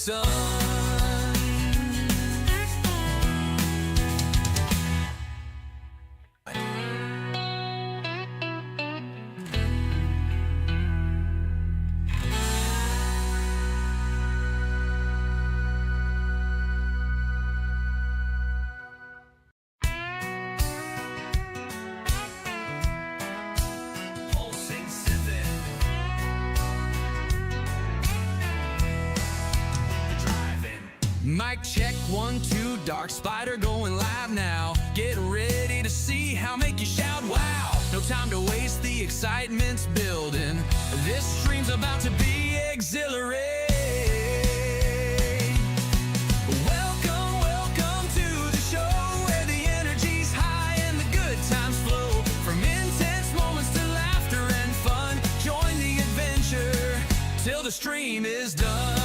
sun. Mic check, 1, 2, Dark Spider going live now. Get ready to see how make you shout wow. No time to waste, the excitement's building. This stream's about to be exhilarating. Welcome, welcome to the show where the energy's high and the good times flow. From intense moments to laughter and fun, join the adventure till the stream is done.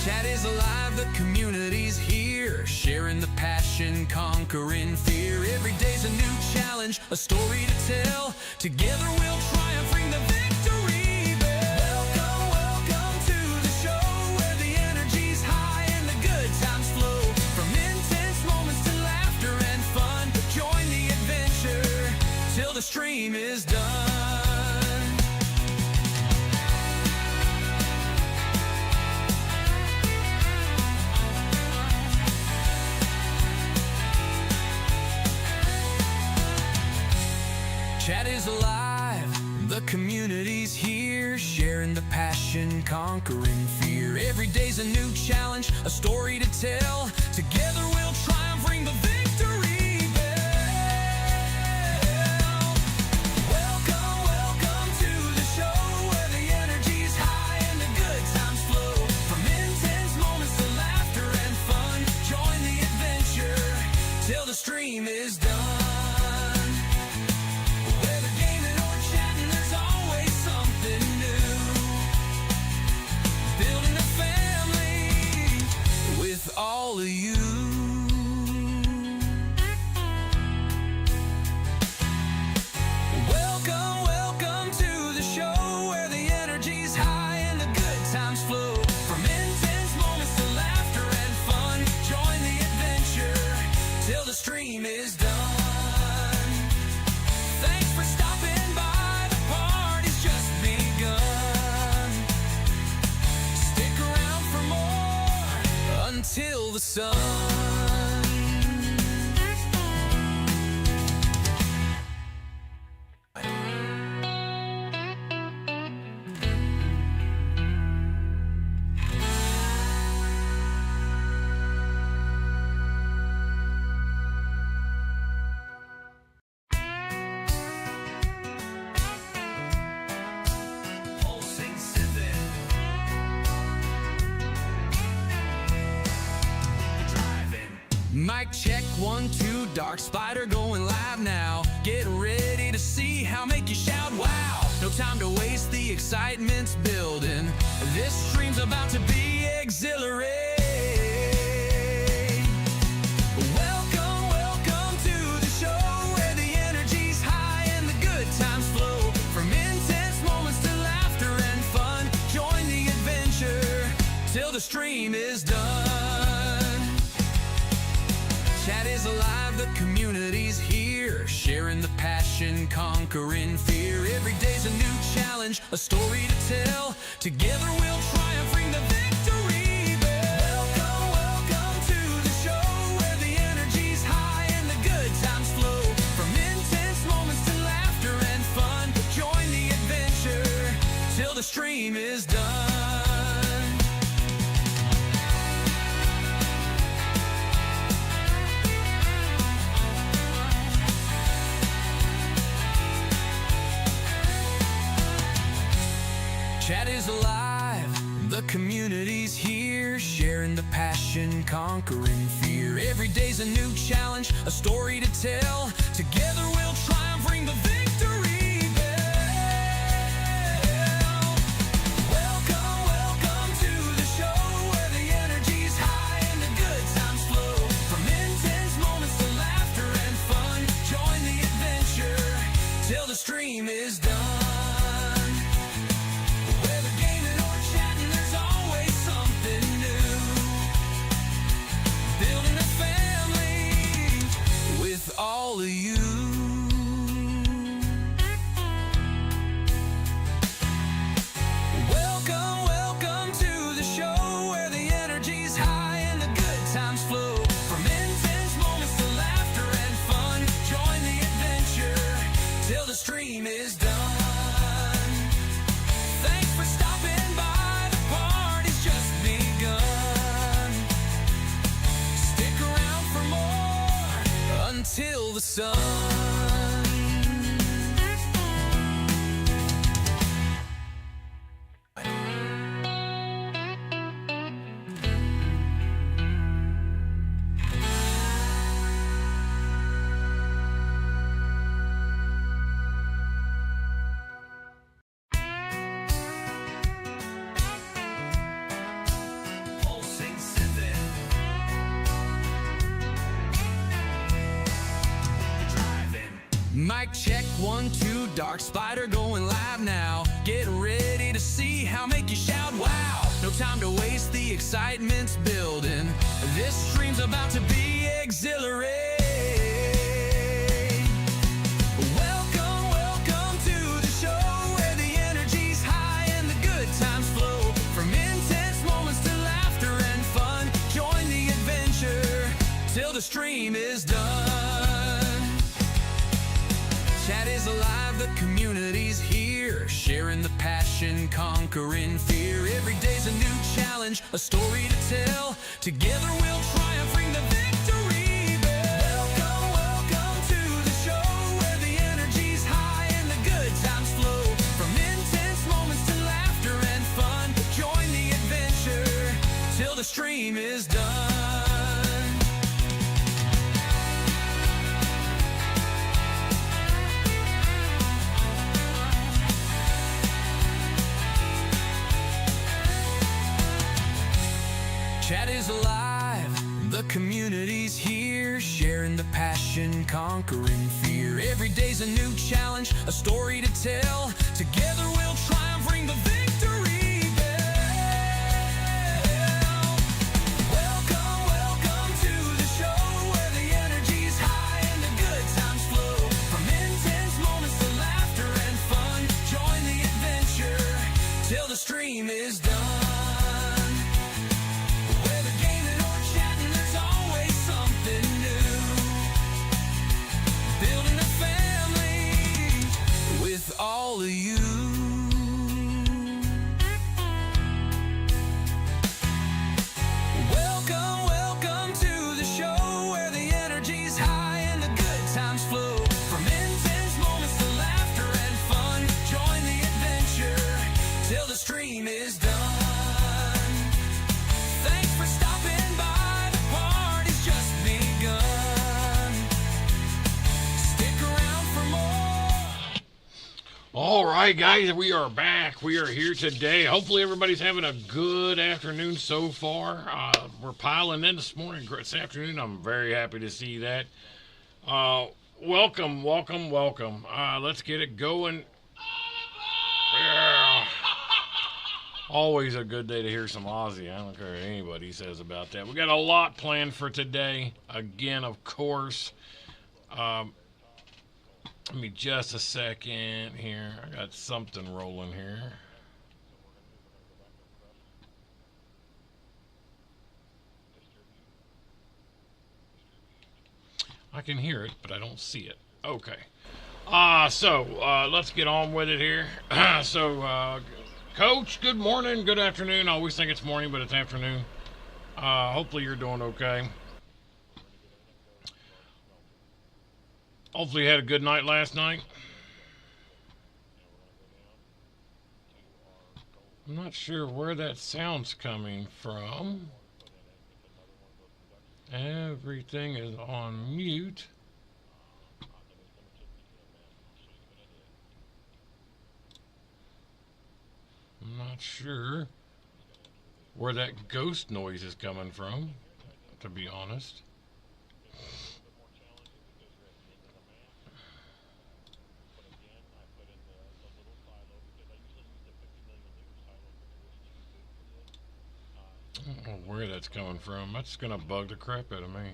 Chat is alive, the community's here, sharing the passion, conquering fear. Every day's a new challenge, a story to tell. Together we'll triumph, ring the victory bell. Welcome, welcome to the show where the energy's high and the good times flow. From intense moments to laughter and fun, join the adventure till the stream is done. Chat is alive, the community's here, sharing the passion, conquering fear. Every day's a new challenge, a story to tell. Together we'll triumph, ring the victory bell. Welcome, welcome to the show where the energy's high and the good times flow. From intense moments to laughter and fun, join the adventure till the stream is done. All of you. Welcome, welcome to the show where the energy's high and the good times flow. From intense moments to laughter and fun, join the adventure till the stream is done. Thanks for stopping by, the party's just begun. Stick around for more until the sun. Mic check, 1, 2, Dark Spider going live now. Get ready to see how make you shout wow. No time to waste, the excitement's building. This stream's about to be exhilarating. Welcome, welcome to the show where the energy's high and the good times flow. From intense moments to laughter and fun, join the adventure till the stream is done. Chat is alive, the community's here, sharing the passion, conquering fear. Every day's a new challenge, a story to tell. Together we'll triumph, ring the victory bell. Welcome, welcome to the show where the energy's high and the good times flow. From intense moments to laughter and fun, join the adventure till the stream is done. Chat is alive, the community's here, sharing the passion, conquering fear. Every day's a new challenge, a story to tell. Together we'll triumph, ring the victory bell. Welcome, welcome to the show where the energy's high and the good times flow. From intense moments to laughter and fun, join the adventure till the stream is done. Whether gaming or chatting, there's till the sun. Mic check, 1, 2, Dark Spider going live now. Get ready to see how make you shout wow. No time to waste, the excitement's building. This stream's about to be exhilarating. Welcome, welcome to the show where the energy's high and the good times flow. From intense moments to laughter and fun, join the adventure till the stream is done. Chat is alive, the community's here, sharing the passion, conquering fear. Every day's a new challenge, a story to tell. Together we'll triumph, ring the victory bell. Welcome, welcome to the show where the energy's high and the good times flow. From intense moments to laughter and fun, join the adventure till the stream is done. Chat is alive, the community's here, sharing the passion, conquering fear. Every day's a new challenge, a story to tell. Together we'll triumph, ring the victory bell. Welcome, welcome to the show where the energy's high and the good times flow. From intense moments to laughter and fun, join the adventure till the stream is done. All of you. Welcome, welcome to the show where the energy's high and the good times flow. From intense moments to laughter and fun, join the adventure till the stream is done. Thanks for stopping by, the party's just begun. Stick around for more. All right, guys, we are back. We are here today. Hopefully everybody's having a good afternoon so far. We're piling in this morning, this afternoon. I'm very happy to see that. Welcome, welcome, welcome. Let's get it going. Yeah. Always a good day to hear some Aussie. I don't care what anybody says about that. We got a lot planned for today. Again, of course. Give me just a second here. I got something rolling here. I can hear it, but I don't see it. Okay. So let's get on with it here. Coach, good morning, good afternoon. I always think it's morning, but it's afternoon. Hopefully you're doing okay. Hopefully you had a good night last night. I'm not sure where that sound's coming from. Everything is on mute. I'm not sure where that ghost noise is coming from, to be honest. I don't know where that's coming from. That's gonna bug the crap out of me.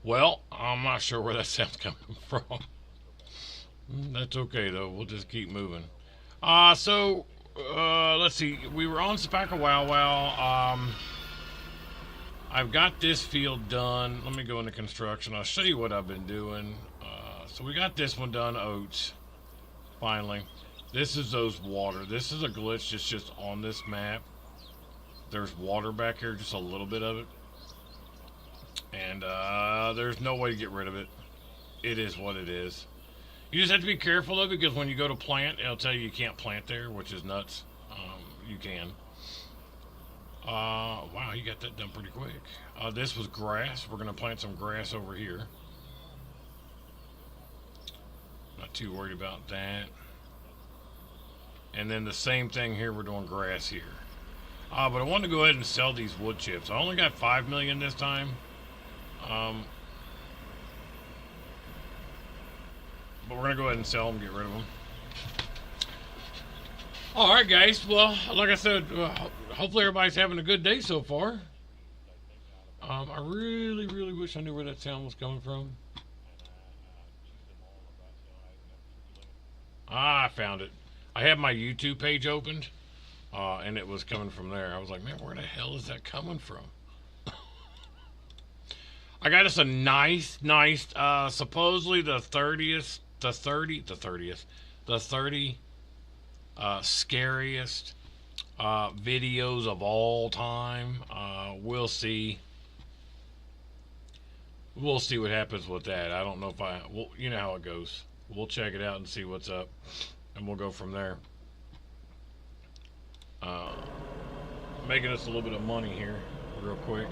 Well, I'm not sure where that sound's coming from. That's okay though. We'll just keep moving. Let's see. We were on Spacker Wow Wow. I've got this field done. Let me go into construction. I'll show you what I've been doing. So we got this one done, oats. Finally. This is those water. This is a glitch that's just on this map. There's water back here, just a little bit of it. And there's no way to get rid of it. It is what it is. You just have to be careful though, because when you go to plant, it'll tell you can't plant there, which is nuts. You can. Wow, you got that done pretty quick. This was grass. We're going to plant some grass over here. Not too worried about that. And then the same thing here, we're doing grass here. But I wanted to go ahead and sell these wood chips. I only got 5 million this time. But we're going to go ahead and sell them, get rid of them. Alright guys, well, like I said, hopefully everybody's having a good day so far. I really, really wish I knew where that sound was coming from. I found it. I had my YouTube page opened, and it was coming from there. I was like, man, where the hell is that coming from? I got us a nice, supposedly the 30 scariest videos of all time. We'll see. We'll see what happens with that. I don't know if well, you know how it goes. We'll check it out and see what's up, and we'll go from there. Making us a little bit of money here, real quick.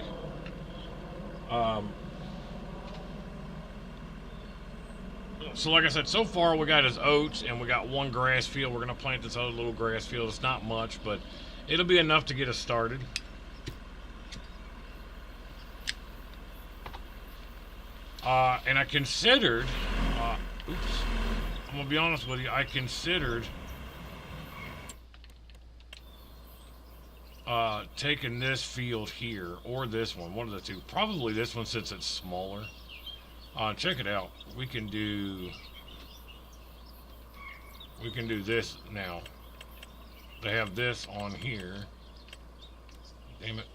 So like I said, so far we got is oats, and we got one grass field. We're going to plant this other little grass field. It's not much, but it'll be enough to get us started. And I considered, oops, I'm going to be honest with you, I considered taking this field here, or this one of the two. Probably this one since it's smaller. Check it out. We can do this now. They have this on here. Damn it.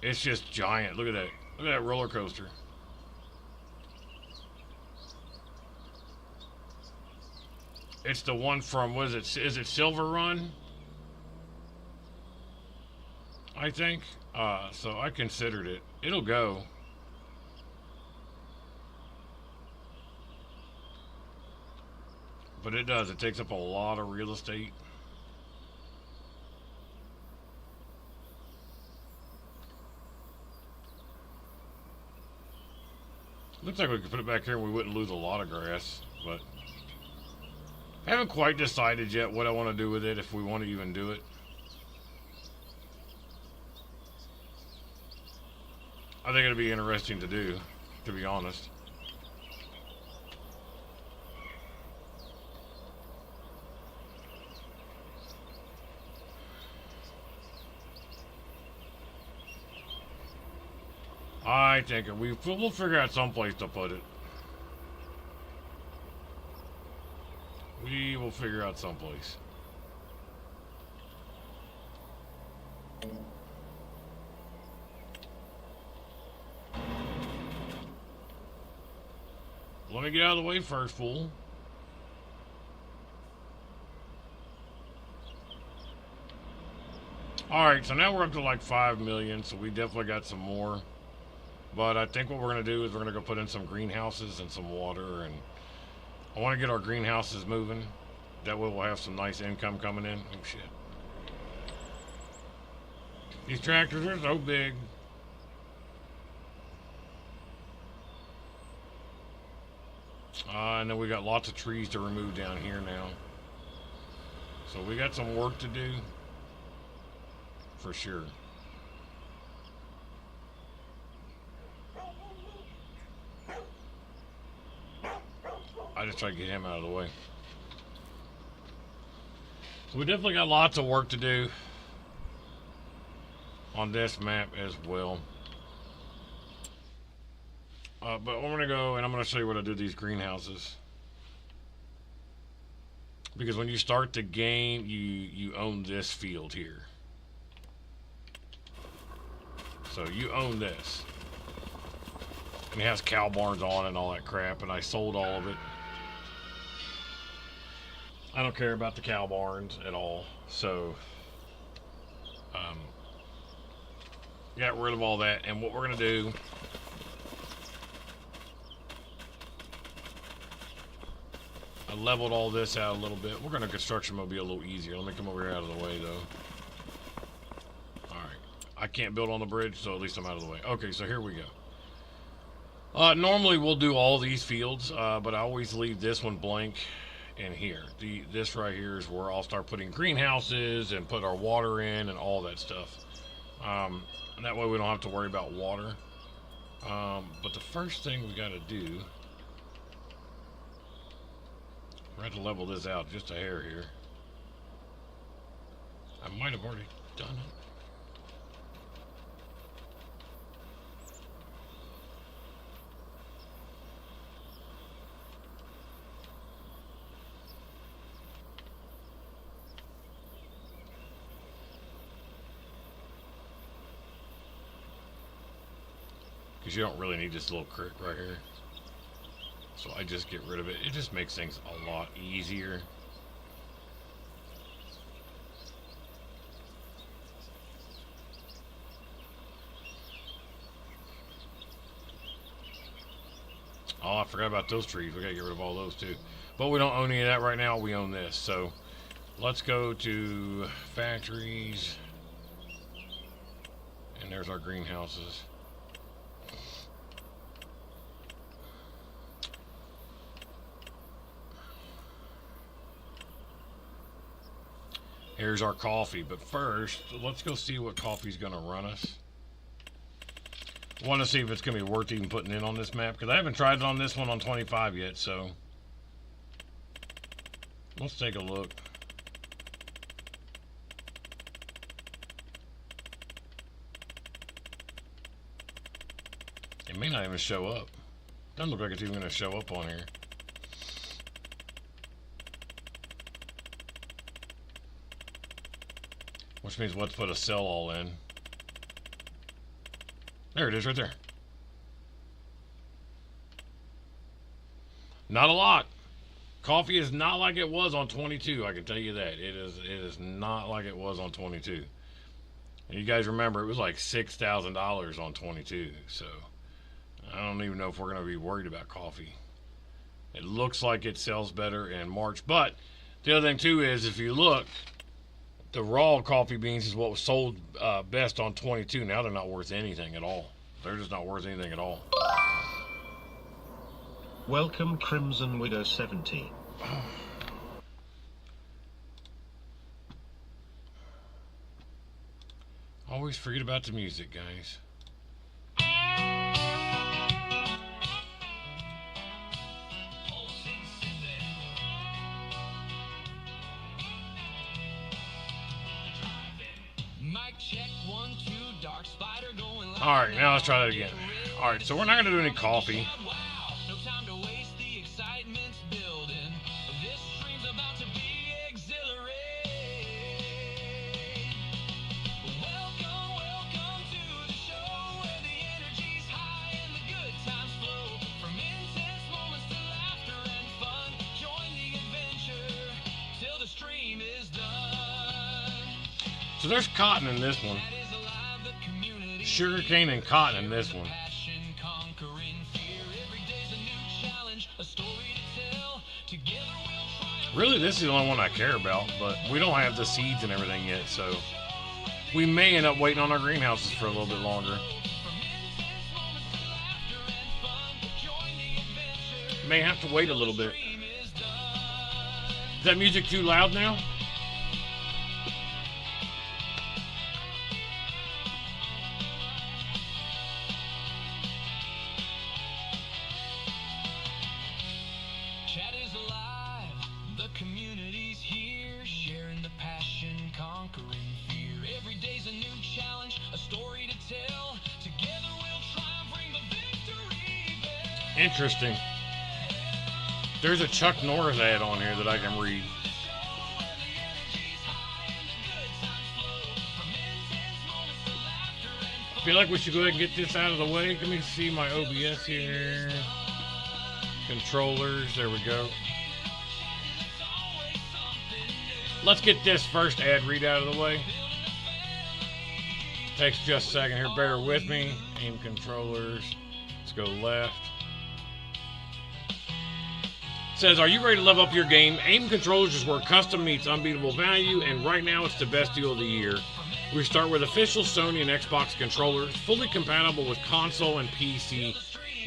It's just giant. Look at that. Look at that roller coaster. It's the one from, what is it Silver Run? I think. So I considered it. It'll go. But it does. It takes up a lot of real estate. Looks like we could put it back here and we wouldn't lose a lot of grass, but I haven't quite decided yet what I want to do with it, if we want to even do it. I think it'll be interesting to do, to be honest. I think we'll figure out some place to put it. We will figure out someplace. Let me get out of the way first, fool. Alright, so now we're up to like 5 million, so we definitely got some more. But I think what we're going to do is we're going to go put in some greenhouses and some water, and I want to get our greenhouses moving. That way we'll have some nice income coming in. Oh shit. These tractors are so big. And then we got lots of trees to remove down here now. So we got some work to do. For sure. I just try to get him out of the way. So we definitely got lots of work to do on this map as well. But I'm going to go and I'm going to show you what I do with these greenhouses. Because when you start the game, you own this field here. So you own this. And it has cow barns on it and all that crap, and I sold all of it. I don't care about the cow barns at all, so got rid of all that. And what we're gonna do, I leveled all this out a little bit. We're gonna construction mode be a little easier. Let me come over here out of the way though. Alright, I can't build on the bridge, so at least I'm out of the way. Okay, so here we go. Normally we'll do all these fields, but I always leave this one blank in here. This right here is where I'll start putting greenhouses and put our water in and all that stuff. And that way we don't have to worry about water. But the first thing we got to do, we're going to level this out just a hair here. I might have already done it. Because you don't really need this little crick right here. So I just get rid of it. It just makes things a lot easier. Oh, I forgot about those trees. We gotta get rid of all those too. But we don't own any of that right now. We own this. So let's go to factories. And there's our greenhouses. Here's our coffee, but first, let's go see what coffee's going to run us. I want to see if it's going to be worth even putting in on this map, because I haven't tried it on this one on 25 yet, so let's take a look. It may not even show up. Doesn't look like it's even going to show up on here. Which means let's put a sell all in. There it is right there. Not a lot. Coffee is not like it was on 22, I can tell you that. It is not like it was on 22. And you guys remember it was like $6,000 on 22, so I don't even know if we're going to be worried about coffee. It looks like it sells better in March, but the other thing too is if you look, the raw coffee beans is what was sold best on 22. Now they're not worth anything at all. They're just not worth anything at all. Welcome Crimson Widow 70. Always forget about the music, guys. Alright, now let's try that again. Alright, so we're not going to do any coffee. So there's cotton in this one. Sugarcane and cotton in this one. Really, this is the only one I care about, but we don't have the seeds and everything yet, so we may end up waiting on our greenhouses for a little bit longer. May have to wait a little bit. Is that music too loud now? Interesting. There's a Chuck Norris ad on here that I can read. Feel like we should go ahead and get this out of the way. Let me see my OBS here. Controllers, there we go. Let's get this first ad read out of the way. Takes just a second here, bear with me. Aim controllers, let's go left. It says, are you ready to level up your game? Aim controllers is where custom meets unbeatable value, and right now it's the best deal of the year. We start with official Sony and Xbox controllers, fully compatible with console and PC.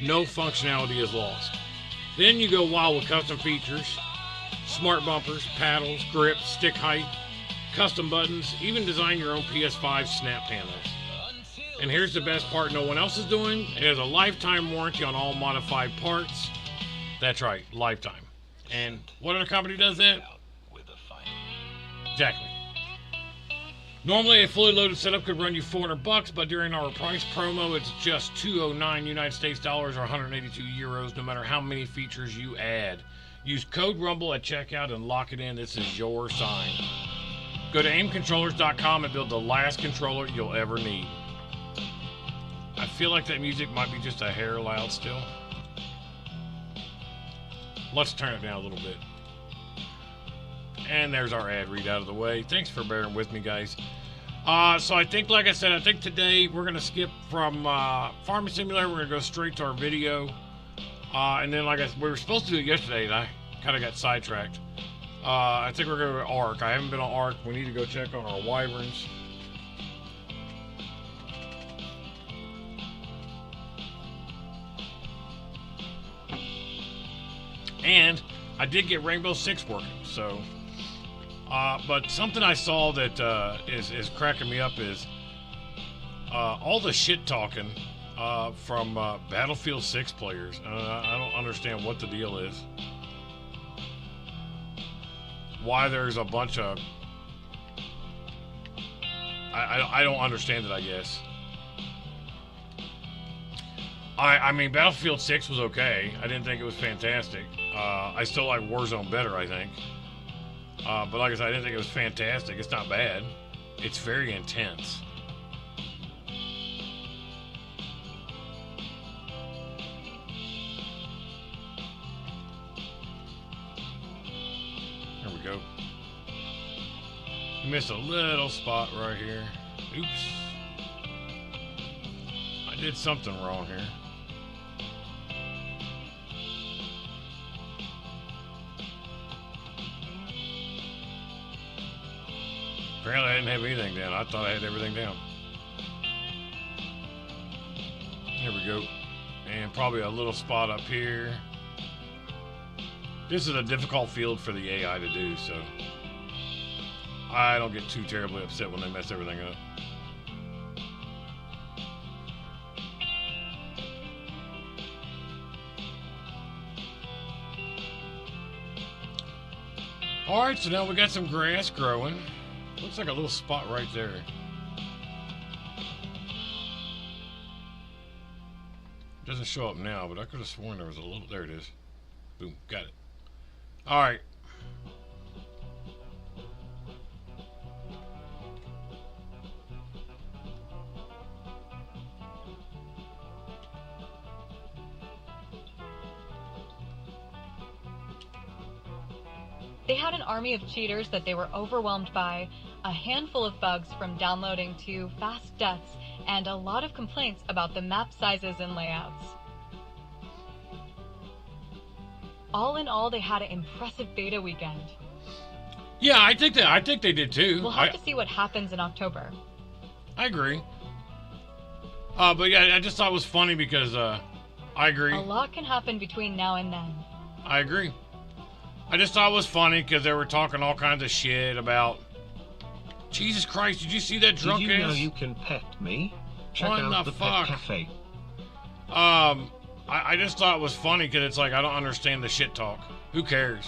No functionality is lost. Then you go wild with custom features, smart bumpers, paddles, grips, stick height, custom buttons, even design your own PS5 snap panels. And here's the best part no one else is doing. It has a lifetime warranty on all modified parts. That's right, lifetime. And what other company does that? Exactly. Normally, a fully loaded setup could run you $400, but during our price promo, it's just $209 United States dollars or 182 euros, no matter how many features you add. Use code RUMBLE at checkout and lock it in. This is your sign. Go to aimcontrollers.com and build the last controller you'll ever need. I feel like that music might be just a hair loud still. Let's turn it down a little bit. And there's our ad read out of the way. Thanks for bearing with me, guys. So I think, like I said, I think today we're going to skip from Farming Simulator. We're going to go straight to our video. And then, like I said, we were supposed to do it yesterday, and I kind of got sidetracked. I think we're going to go to Ark. I haven't been on Ark. We need to go check on our wyverns. And I did get Rainbow Six working, so... but something I saw that is cracking me up is all the shit talking from Battlefield 6 players. I don't understand what the deal is. Why there's a bunch of... I don't understand it, I guess. I mean, Battlefield 6 was okay. I didn't think it was fantastic. I still like Warzone better, I think. But like I said, I didn't think it was fantastic. It's not bad. It's very intense. There we go. Missed a little spot right here. Oops. I did something wrong here. Apparently I didn't have anything down. I thought I had everything down. There we go. And probably a little spot up here. This is a difficult field for the AI to do, so I don't get too terribly upset when they mess everything up. Alright, so now we got some grass growing. Looks like a little spot right there. Doesn't show up now, but I could have sworn there was a little... There it is. Boom, got it. Alright. They had an army of cheaters that they were overwhelmed by, a handful of bugs from downloading to fast deaths, and a lot of complaints about the map sizes and layouts. All in all, they had an impressive beta weekend. Yeah, I think they did too. We'll have to see what happens in October. I agree. But yeah, I just thought it was funny because I agree. A lot can happen between now and then. I agree. I just thought it was funny because they were talking all kinds of shit about... Jesus Christ, did you see that drunk Did you know ass? you can pet me? Check What out the the fuck? Pet Cafe. I just thought it was funny because it's like, I don't understand the shit talk. Who cares?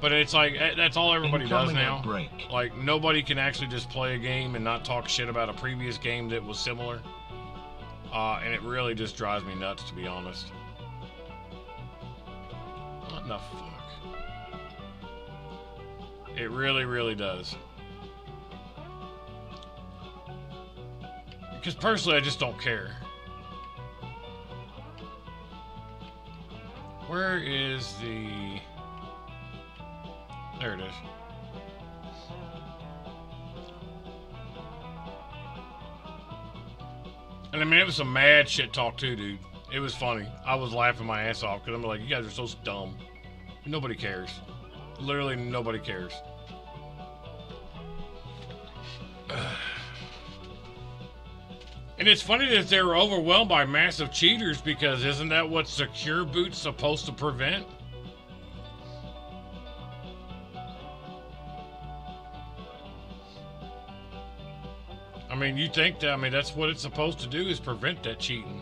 But it's like, that's all everybody does Incoming now. at break. Like, nobody can actually just play a game and not talk shit about a previous game that was similar. And it really just drives me nuts, to be honest. What in the fuck? It really, really does. Because personally, I just don't care. Where is the... There it is. And I mean, it was some mad shit talk too, dude. It was funny. I was laughing my ass off because I'm like, you guys are so dumb. Nobody cares. Literally nobody cares. And it's funny that they were overwhelmed by massive cheaters because isn't that what Secure Boot's supposed to prevent? I mean, you think that, I mean, that's what it's supposed to do is prevent that cheating.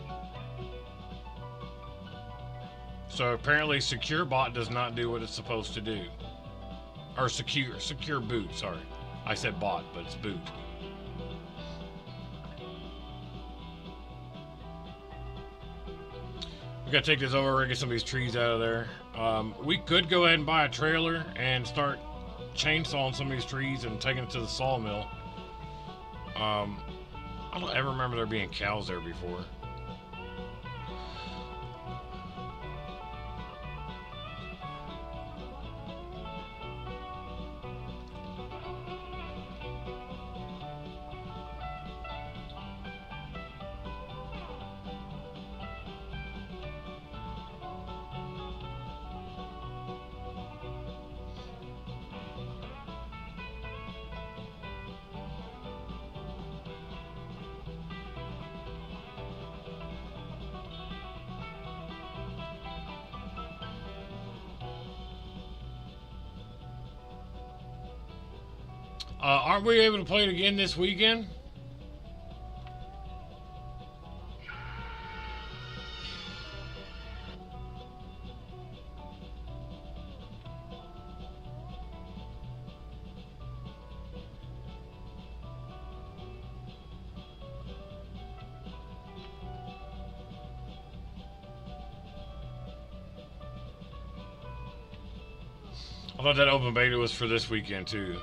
So apparently SecureBot does not do what it's supposed to do. Or Secure Boot, sorry. I said bot, but it's boot. We gotta take this over and get some of these trees out of there. We could go ahead and buy a trailer and start chainsawing some of these trees and taking it to the sawmill. I don't ever remember there being cows there before. Aren't we able to play it again this weekend? I thought that open beta was for this weekend too.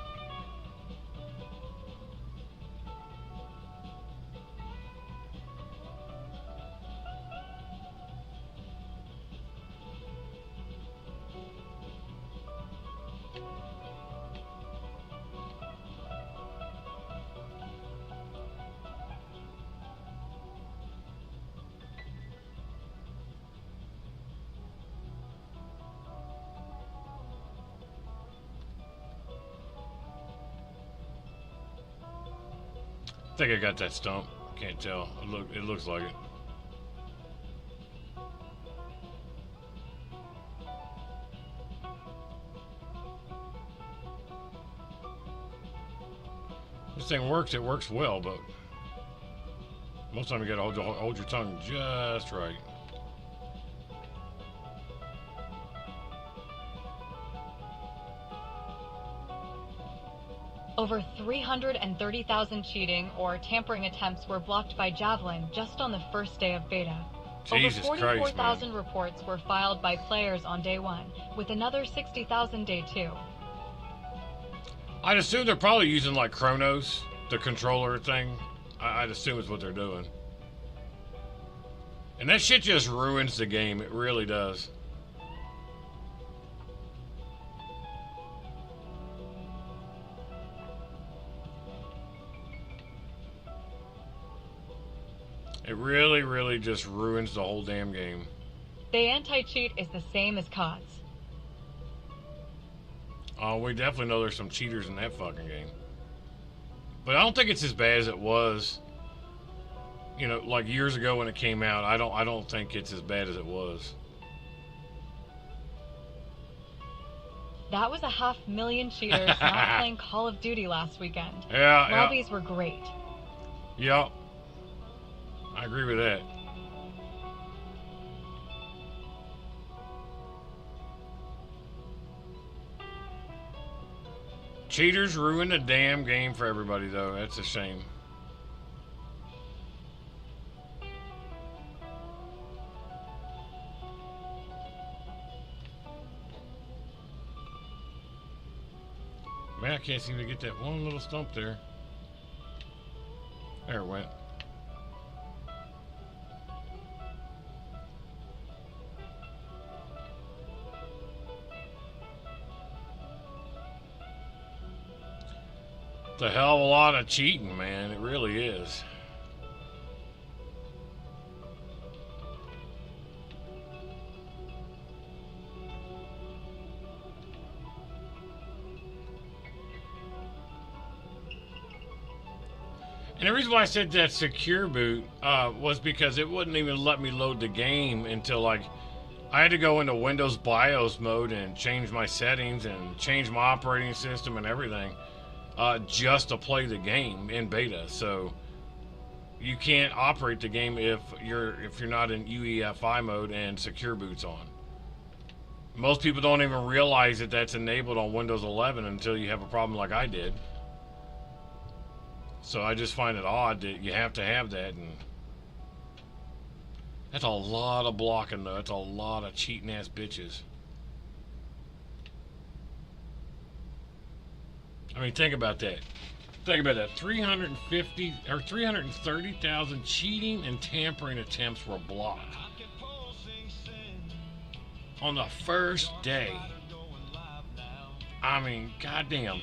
I think I got that stump. Can't tell. It looks like it. This thing works. It works well, but most of the time you gotta hold your tongue just right. Over 330,000 cheating or tampering attempts were blocked by Javelin just on the first day of beta. Jesus Over Christ, 44,000 reports were filed by players on day 1, with another 60,000 day 2. I'd assume they're probably using like Chronos, the controller thing. I'd assume it's what they're doing. And that shit just ruins the game. It really does. It really, really just ruins the whole damn game. The anti-cheat is the same as CODs. Oh, we definitely know there's some cheaters in that fucking game. But I don't think it's as bad as it was, you know, like years ago when it came out. I don't think it's as bad as it was. That was 500,000 cheaters not playing Call of Duty last weekend. Yeah, Lobbies were great. Yep. I agree with that. Cheaters ruin the damn game for everybody, though. That's a shame. Man, I can't seem to get that one little stump there. There it went. It's a hell of a lot of cheating, man. It really is. And the reason why I said that secure boot was because it wouldn't even let me load the game until like I had to go into Windows BIOS mode and change my settings and change my operating system and everything just to play the game in beta. So you can't operate the game if you're not in UEFI mode and secure boot's on. Most people don't even realize that that's enabled on Windows 11 until you have a problem like I did. So I just find it odd that you have to have that, and that's a lot of blocking though. That's a lot of cheating ass bitches. I mean, think about that. Think about that. 350 or 330,000 cheating and tampering attempts were blocked on the first day. I mean, goddamn.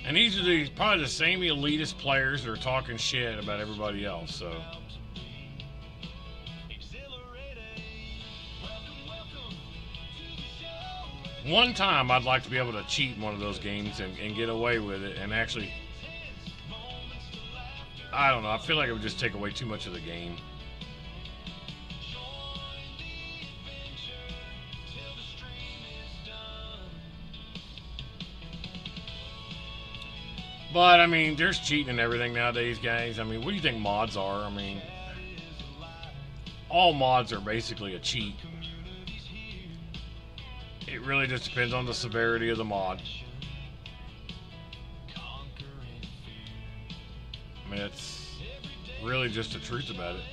And these are probably the same elitist players that are talking shit about everybody else, so. One time I'd like to be able to cheat in one of those games and get away with it and actually, I don't know, I feel like it would just take away too much of the game. But, I mean, there's cheating and everything nowadays, guys. I mean, what do you think mods are? I mean, all mods are basically a cheat. It really just depends on the severity of the mod. I mean, it's really just the truth about it.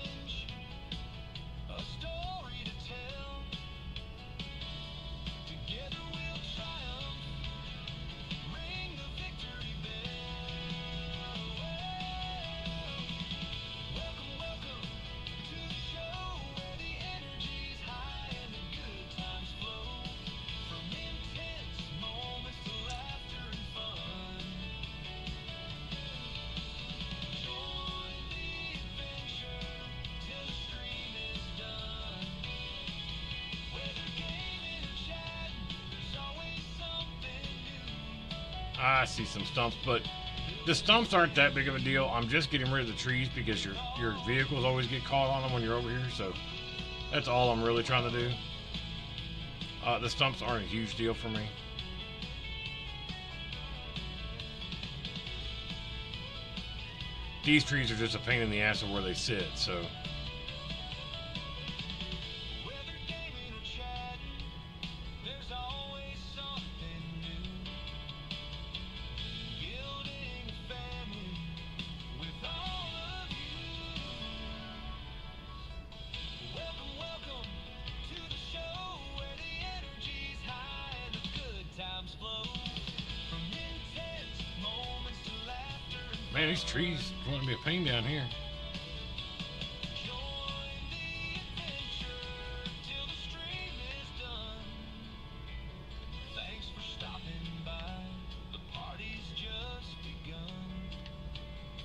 I see some stumps, but the stumps aren't that big of a deal. I'm just getting rid of the trees because your vehicles always get caught on them when you're over here, so that's all I'm really trying to do. The stumps aren't a huge deal for me. These trees are just a pain in the ass of where they sit, so. Man, these trees are going to be a pain down here.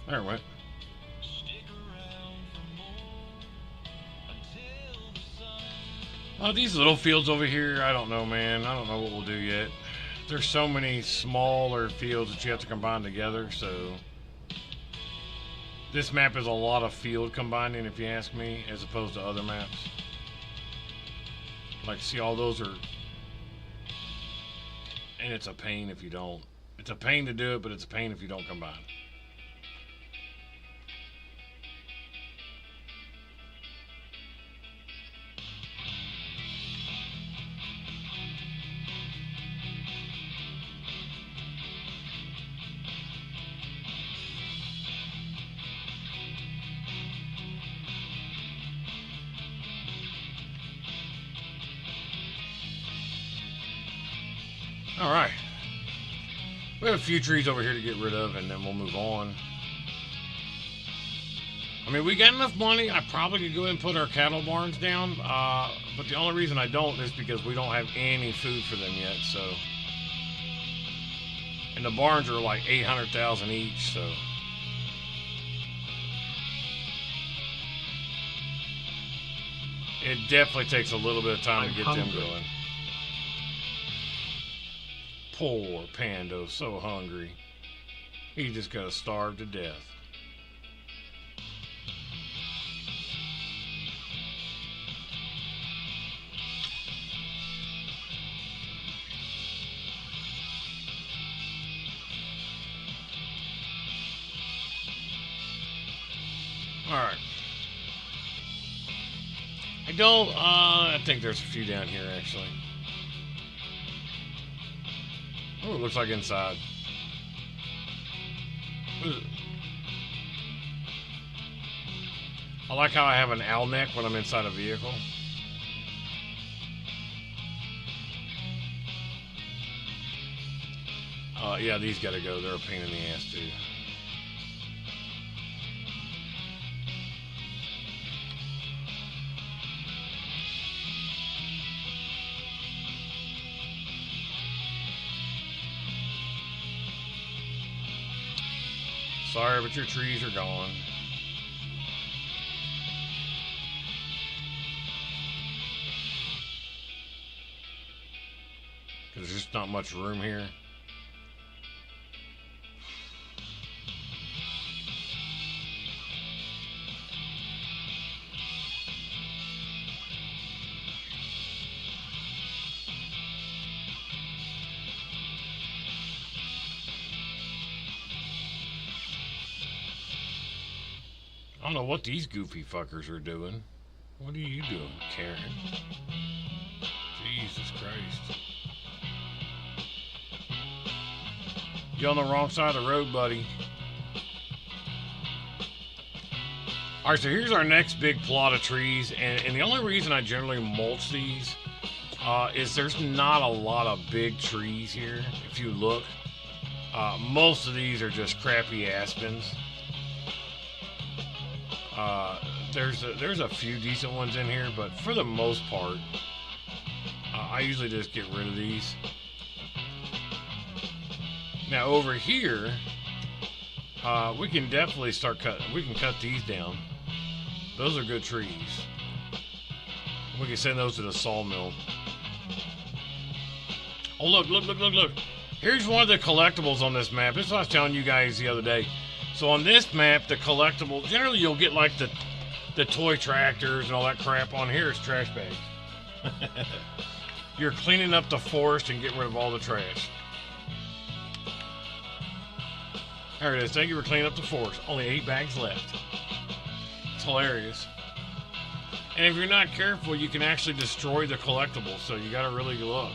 There it went. Oh, these little fields over here, I don't know, man. I don't know what we'll do yet. There's so many smaller fields that you have to combine together, so this map is a lot of field combining, if you ask me, as opposed to other maps. Like, see, all those are, and it's a pain if you don't. It's a pain to do it, but it's a pain if you don't combine. Alright. We have a few trees over here to get rid of, and then we'll move on. I mean, we got enough money. I probably could go ahead and put our cattle barns down. But the only reason I don't is because we don't have any food for them yet. So, and the barns are like 800,000 each. So, it definitely takes a little bit of time to get them going. Poor Pando, so hungry. He just got starved to death. Alright. I think there's a few down here actually. Oh, it looks like inside. I like how I have an owl neck when I'm inside a vehicle. Yeah, these gotta go. They're a pain in the ass too. Sorry, but your trees are gone. Because there's just not much room here. I don't know what these goofy fuckers are doing. What are you doing, Karen? Jesus Christ. You're on the wrong side of the road, buddy. Alright, so here's our next big plot of trees. And the only reason I generally mulch these is there's not a lot of big trees here. If you look, most of these are just crappy aspens. There's a few decent ones in here, but for the most part, I usually just get rid of these. Now over here, we can definitely start cutting. We can cut these down. Those are good trees. We can send those to the sawmill. Oh look! Here's one of the collectibles on this map. This is what I was telling you guys the other day. So on this map, the collectible, generally you'll get like the toy tractors and all that crap. On here is trash bags. You're cleaning up the forest and getting rid of all the trash. There it is. Thank you for cleaning up the forest. Only 8 bags left. It's hilarious. And if you're not careful, you can actually destroy the collectibles. So you gotta really look.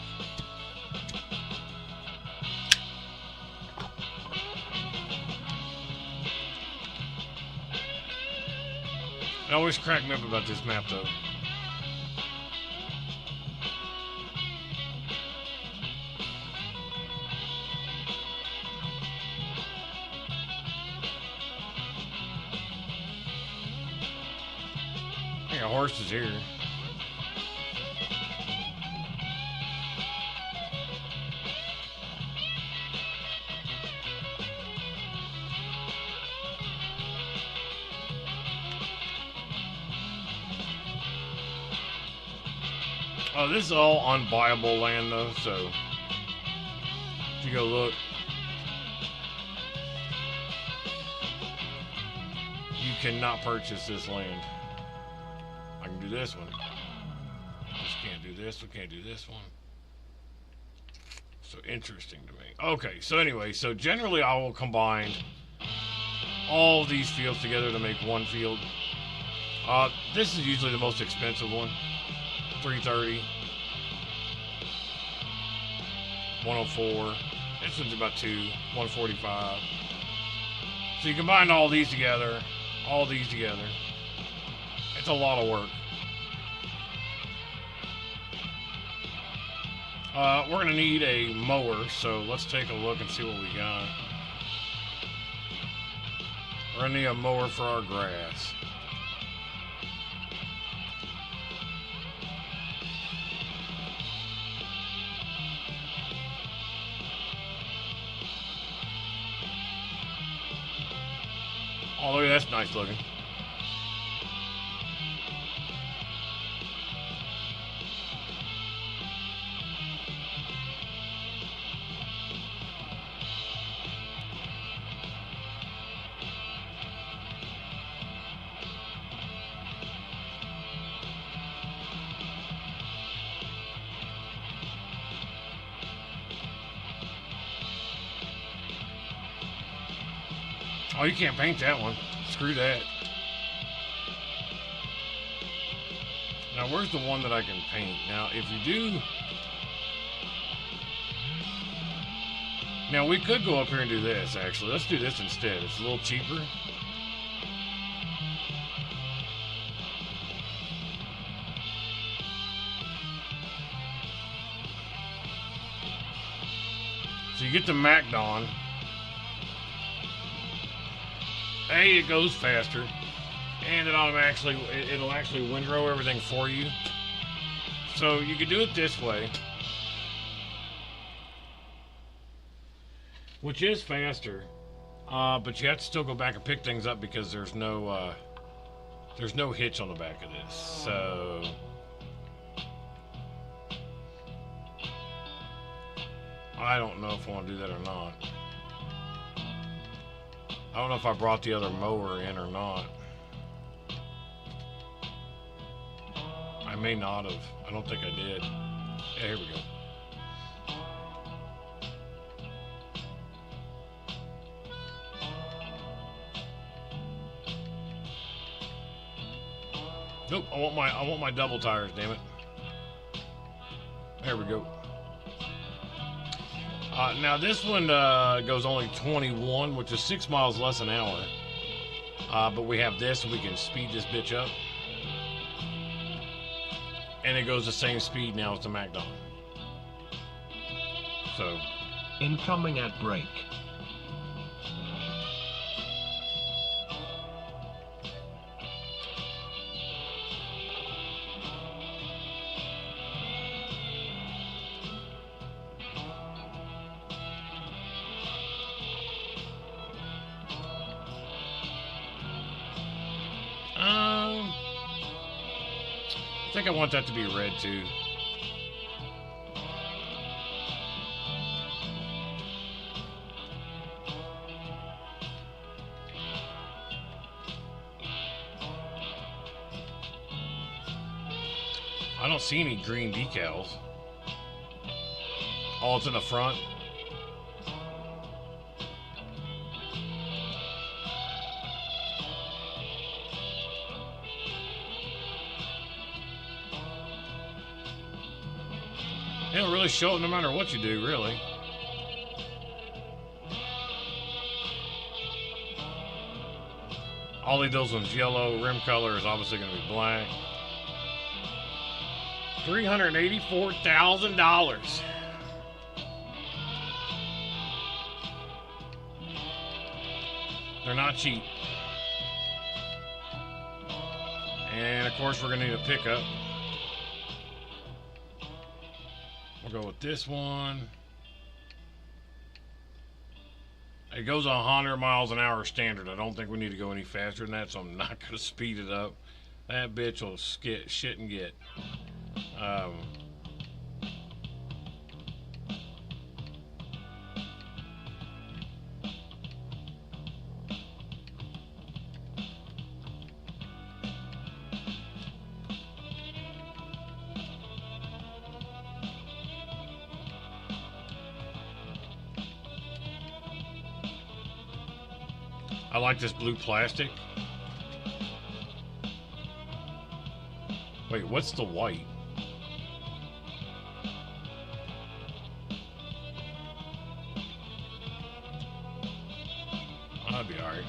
It always cracked me up about this map, though. I got horses here. Oh, this is all unbuyable land, though, so if you go look, you cannot purchase this land. I can do this one. Just can't do this. We can't do this one. So interesting to me. Okay, so anyway, so generally I will combine all these fields together to make one field. This is usually the most expensive one. 330, 104. This one's about 145. So you combine all these together, it's a lot of work. We're gonna need a mower, so let's take a look and see what we got. We're gonna need a mower for our grass. Oh, look, that's nice looking. Oh, you can't paint that one. Screw that. Now, where's the one that I can paint? Now, if you do... Now, we could go up here and do this, actually. Let's do this instead. It's a little cheaper. So you get the MacDon. A, it goes faster, and it'll actually windrow everything for you. So you can do it this way, which is faster, but you have to still go back and pick things up because there's no hitch on the back of this. So I don't know if I want to do that or not. I don't know if I brought the other mower in or not. I may not have. I don't think I did. Yeah, here we go. Nope, I want my double tires, damn it. There we go. Now this one goes only 21, which is 6 miles less an hour. But we have this, and we can speed this bitch up. And it goes the same speed now as the MacDon. So. Incoming at brake. I think I want that to be red too. I don't see any green decals. Oh, it's in the front. They don't really show it no matter what you do, really. All he does one's yellow. Rim color is obviously going to be black. $384,000. They're not cheap. And of course, we're going to need a pickup. We'll go with this one. It goes 100 miles an hour standard. I don't think we need to go any faster than that, so I'm not going to speed it up. That bitch will shit and get. I like this blue plastic. Wait, what's the white? Oh, that'd be alright.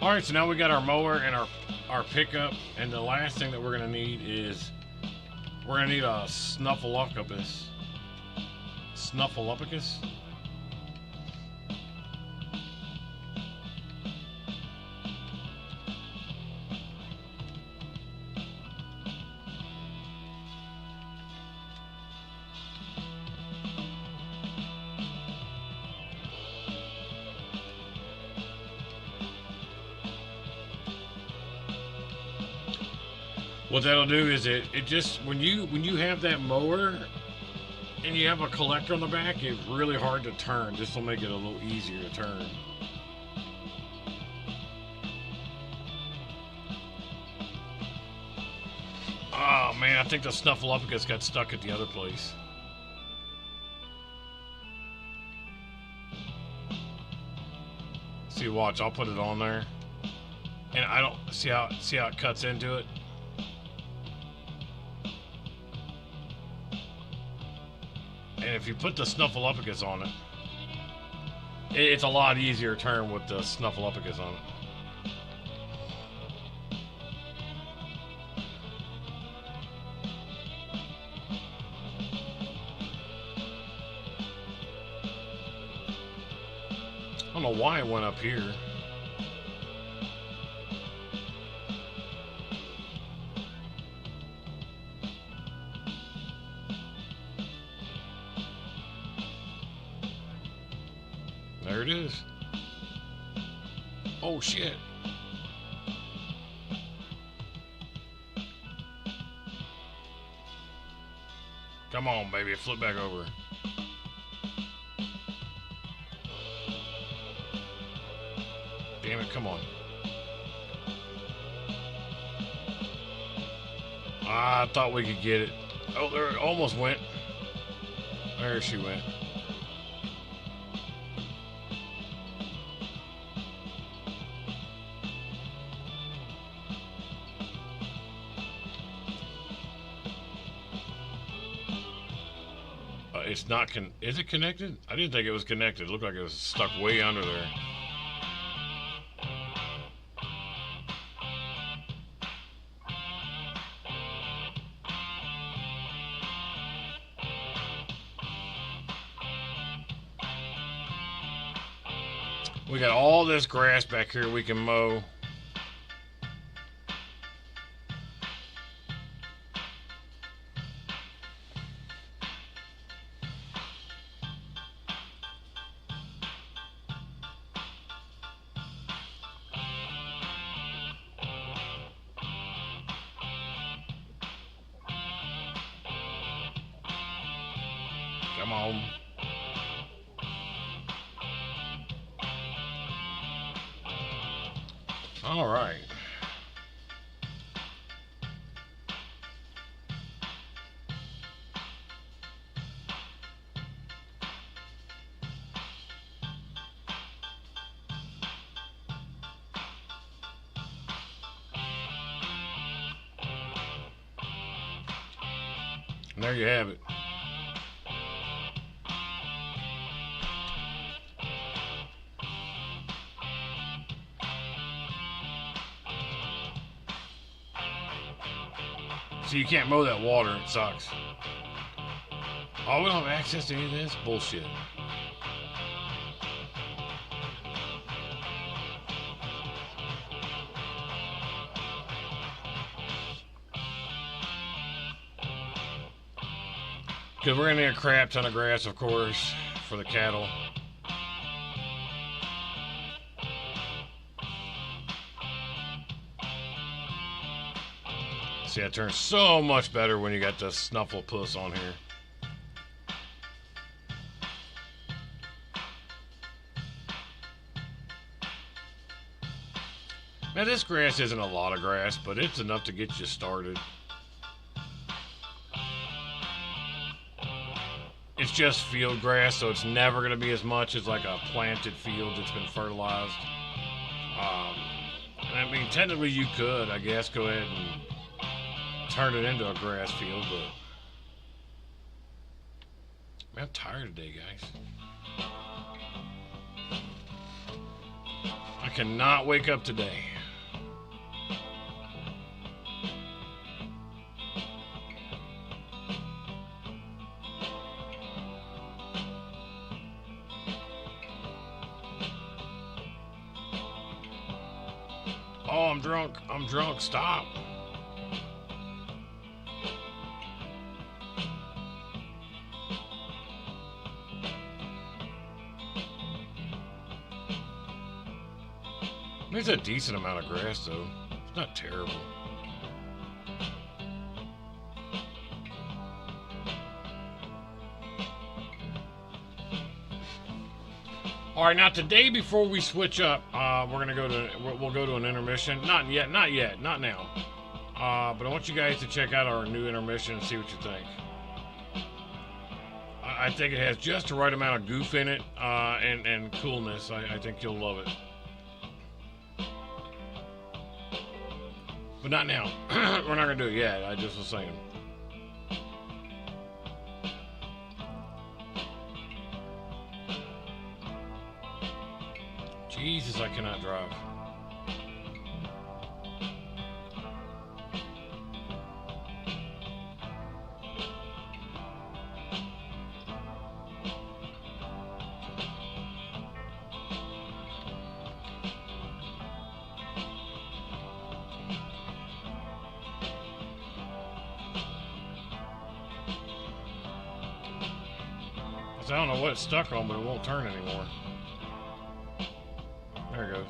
Alright, so now we got our mower and our pickup, and the last thing that we're going to need is We're gonna need a Snuffleupagus. Snuffleupagus? What that'll do is it just when you have that mower and you have a collector on the back, it's really hard to turn. This will make it a little easier to turn. Oh man, I think the Snuffleupagus got stuck at the other place. See, watch, I'll put it on there. And I don't see how it cuts into it. And if you put the Snuffleupagus on it, it's a lot easier to turn with the Snuffleupagus on it. I don't know why it went up here. There it is. Oh shit. Come on, baby, flip back over. Damn it, come on. I thought we could get it. Oh, there it almost went. There she went. It's not is it connected? I didn't think it was connected. It looked like it was stuck way under there. We got all this grass back here we can mow. Come on. All right. And there you have it. So you can't mow that water, it sucks. Oh, we don't have access to any of this? Bullshit. Because we're going to need a crap ton of grass, of course, for the cattle. See, it turns so much better when you got the Snuffleupagus on here. Now, this grass isn't a lot of grass, but it's enough to get you started. It's just field grass, so it's never going to be as much as like a planted field that's been fertilized. I mean, technically you could, I guess, go ahead and turn it into a grass field, but man, I'm tired today, guys. I cannot wake up today. I'm drunk. I'm drunk. Stop. There's a decent amount of grass, though. It's not terrible. All right, now today, before we switch up, we'll go to an intermission. Not yet, not now. But I want you guys to check out our new intermission and see what you think. I think it has just the right amount of goof in it and coolness. I think you'll love it. But not now. We're not going to do it yet. I just was saying. Jesus, I cannot drive. I don't know what it's stuck on, but it won't turn anymore. There it goes.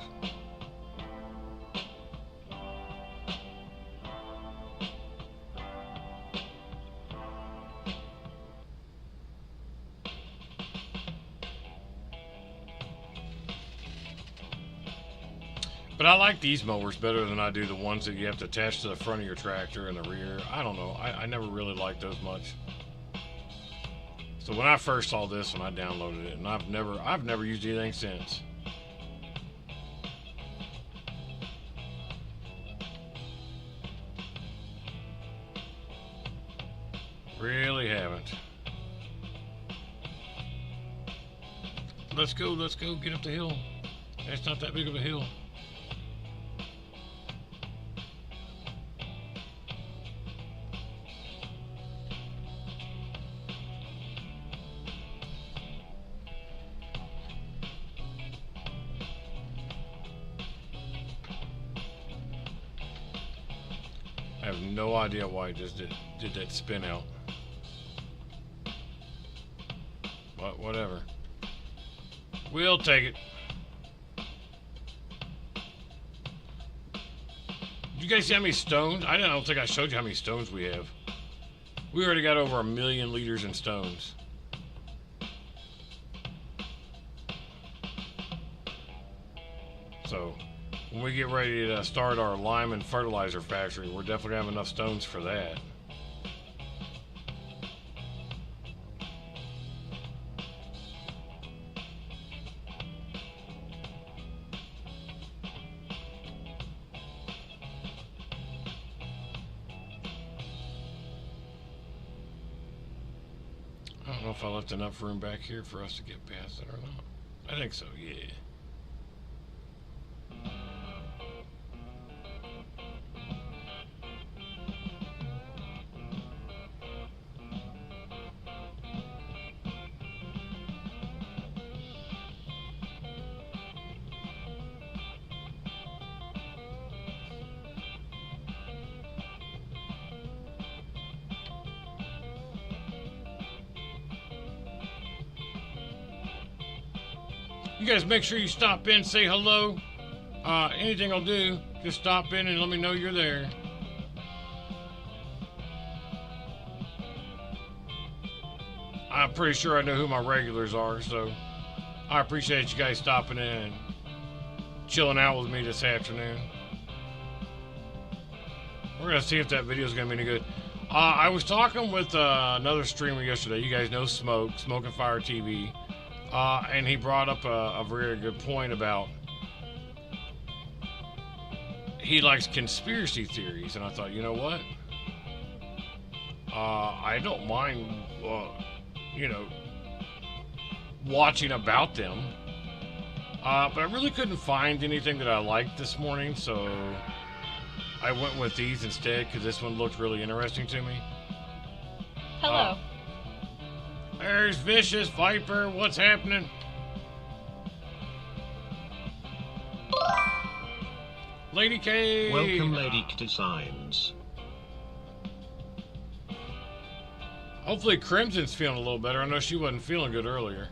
But I like these mowers better than I do the ones that you have to attach to the front of your tractor and the rear. I don't know. I never really liked those much. So when I first saw this one, I downloaded it, and I've never used anything since. Really haven't. Let's go, get up the hill. It's not that big of a hill. I have no idea why I just did that spin out. But whatever. We'll take it. Did you guys see how many stones? I don't think I showed you how many stones we have. We already got over 1 million liters in stones. So when we get ready to start our lime and fertilizer factory, we're definitely gonna have enough stones for that. I don't know if I left enough room back here for us to get past it or not. I think so, yeah. You guys make sure you stop in, say hello. Anything will do. Just stop in and let me know you're there. I'm pretty sure I know who my regulars are, so I appreciate you guys stopping in and chilling out with me this afternoon. We're going to see if that video is going to be any good. I was talking with another streamer yesterday. You guys know Smoke and Fire TV. And he brought up a very good point about he likes conspiracy theories, and I thought, you know what? I don't mind, watching about them, but I really couldn't find anything that I liked this morning, so I went with these instead because this one looked really interesting to me. Hello. There's Vicious Viper. What's happening? Lady K. Welcome, Lady K Designs. Hopefully Crimson's feeling a little better. I know she wasn't feeling good earlier.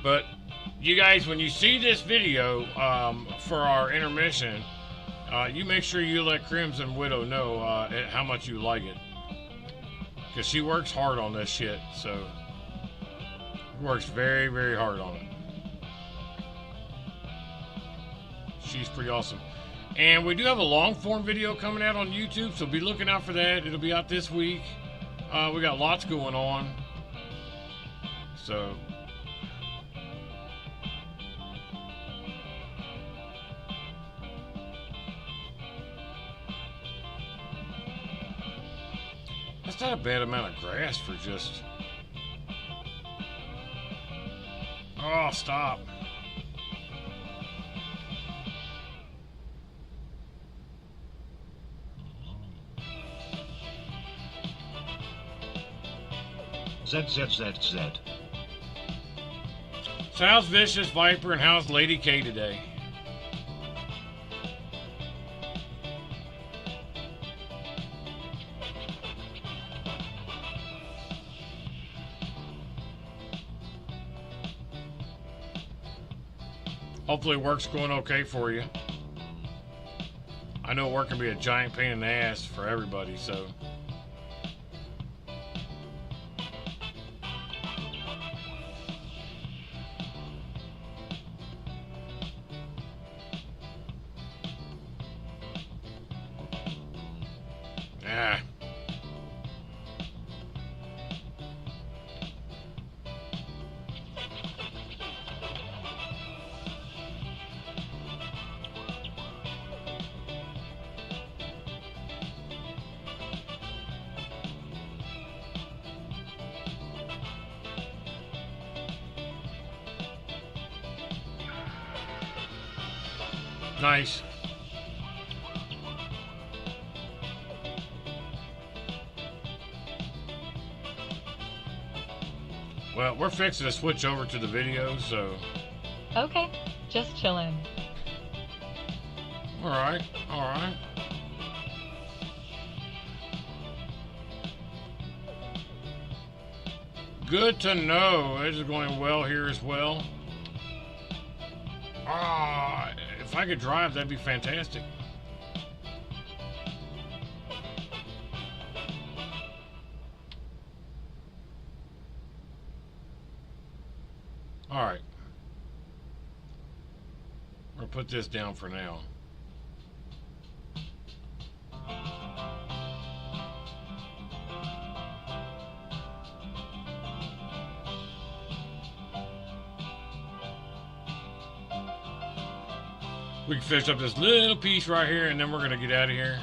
But you guys, when you see this video for our intermission, you make sure you let Crimson Widow know how much you like it. Because she works hard on this shit, so works very, very hard on it. She's pretty awesome. And we do have a long form video coming out on YouTube, so be looking out for that. It'll be out this week. We got lots going on. So that's not a bad amount of grass for just... Oh, stop. ZZZZ. So how's Vicious Viper and how's Lady K today? Hopefully work's going okay for you. I know work can be a giant pain in the ass for everybody, so... Ah. Nice. Well, we're fixing to switch over to the video, so... Okay, just chillin'. Alright, alright. Good to know. This is going well here as well. If I could drive, that'd be fantastic. Alright. We'll put this down for now. We can finish up this little piece right here and then we're going to get out of here.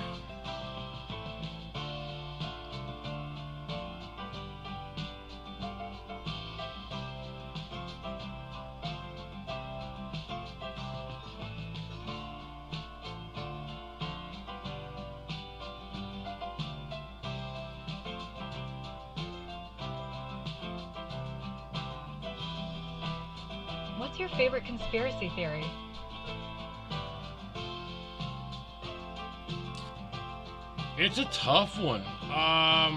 What's your favorite conspiracy theory? It's a tough one. I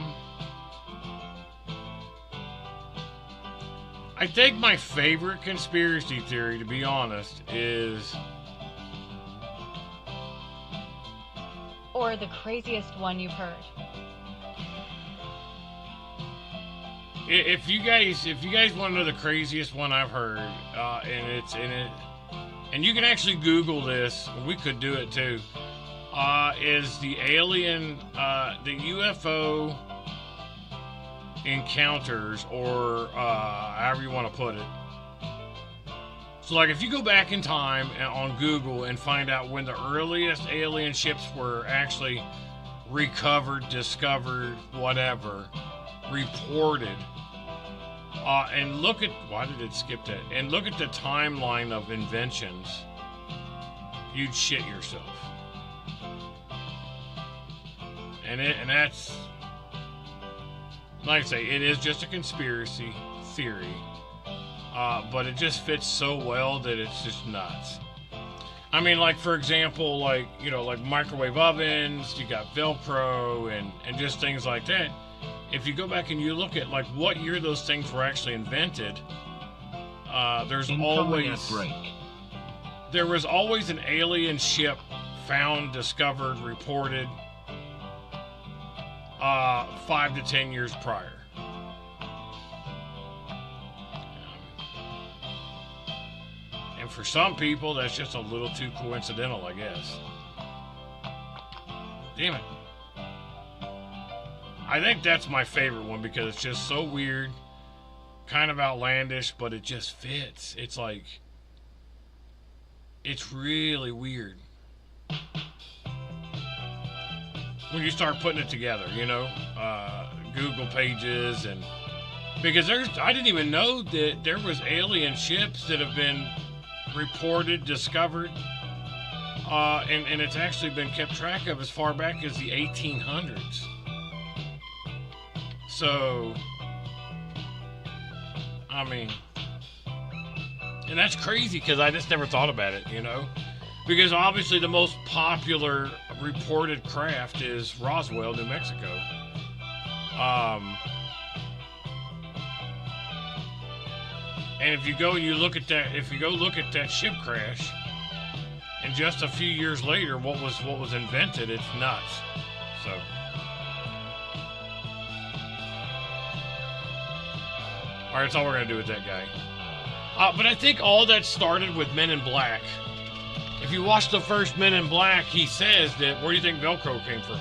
think my favorite conspiracy theory, to be honest, is... Or the craziest one you've heard? If you guys want to know the craziest one I've heard, and you can actually Google this, we could do it too. Is the alien, the UFO encounters, or however you want to put it. So, like, if you go back in time on Google and find out when the earliest alien ships were actually recovered, discovered, whatever, reported, and look at, why did it skip that? And look at the timeline of inventions, you'd shit yourself. And that's, like I say, it is just a conspiracy theory, but it just fits so well that it's just nuts. I mean, like, for example, like, you know, like microwave ovens, you got Velcro and just things like that. If you go back and you look at, like, what year those things were actually invented, there's always... There was always an alien ship found, discovered, reported 5 to 10 years prior. And for some people, that's just a little too coincidental, I guess. Damn it. I think that's my favorite one because it's just so weird, kind of outlandish, but it just fits. It's like, it's really weird when you start putting it together, you know, Google pages, and because I didn't even know that there was alien ships that have been reported, discovered, and it's actually been kept track of as far back as the 1800s. So, I mean, and that's crazy because I just never thought about it, you know, because obviously the most popular reported craft is Roswell, New Mexico. And if you go and you look at that, if you go look at that ship crash, and just a few years later, what was invented, it's nuts. So, all right, that's all we're gonna do with that guy. But I think all that started with Men in Black. If you watch the first Men in Black, he says that, where do you think Velcro came from?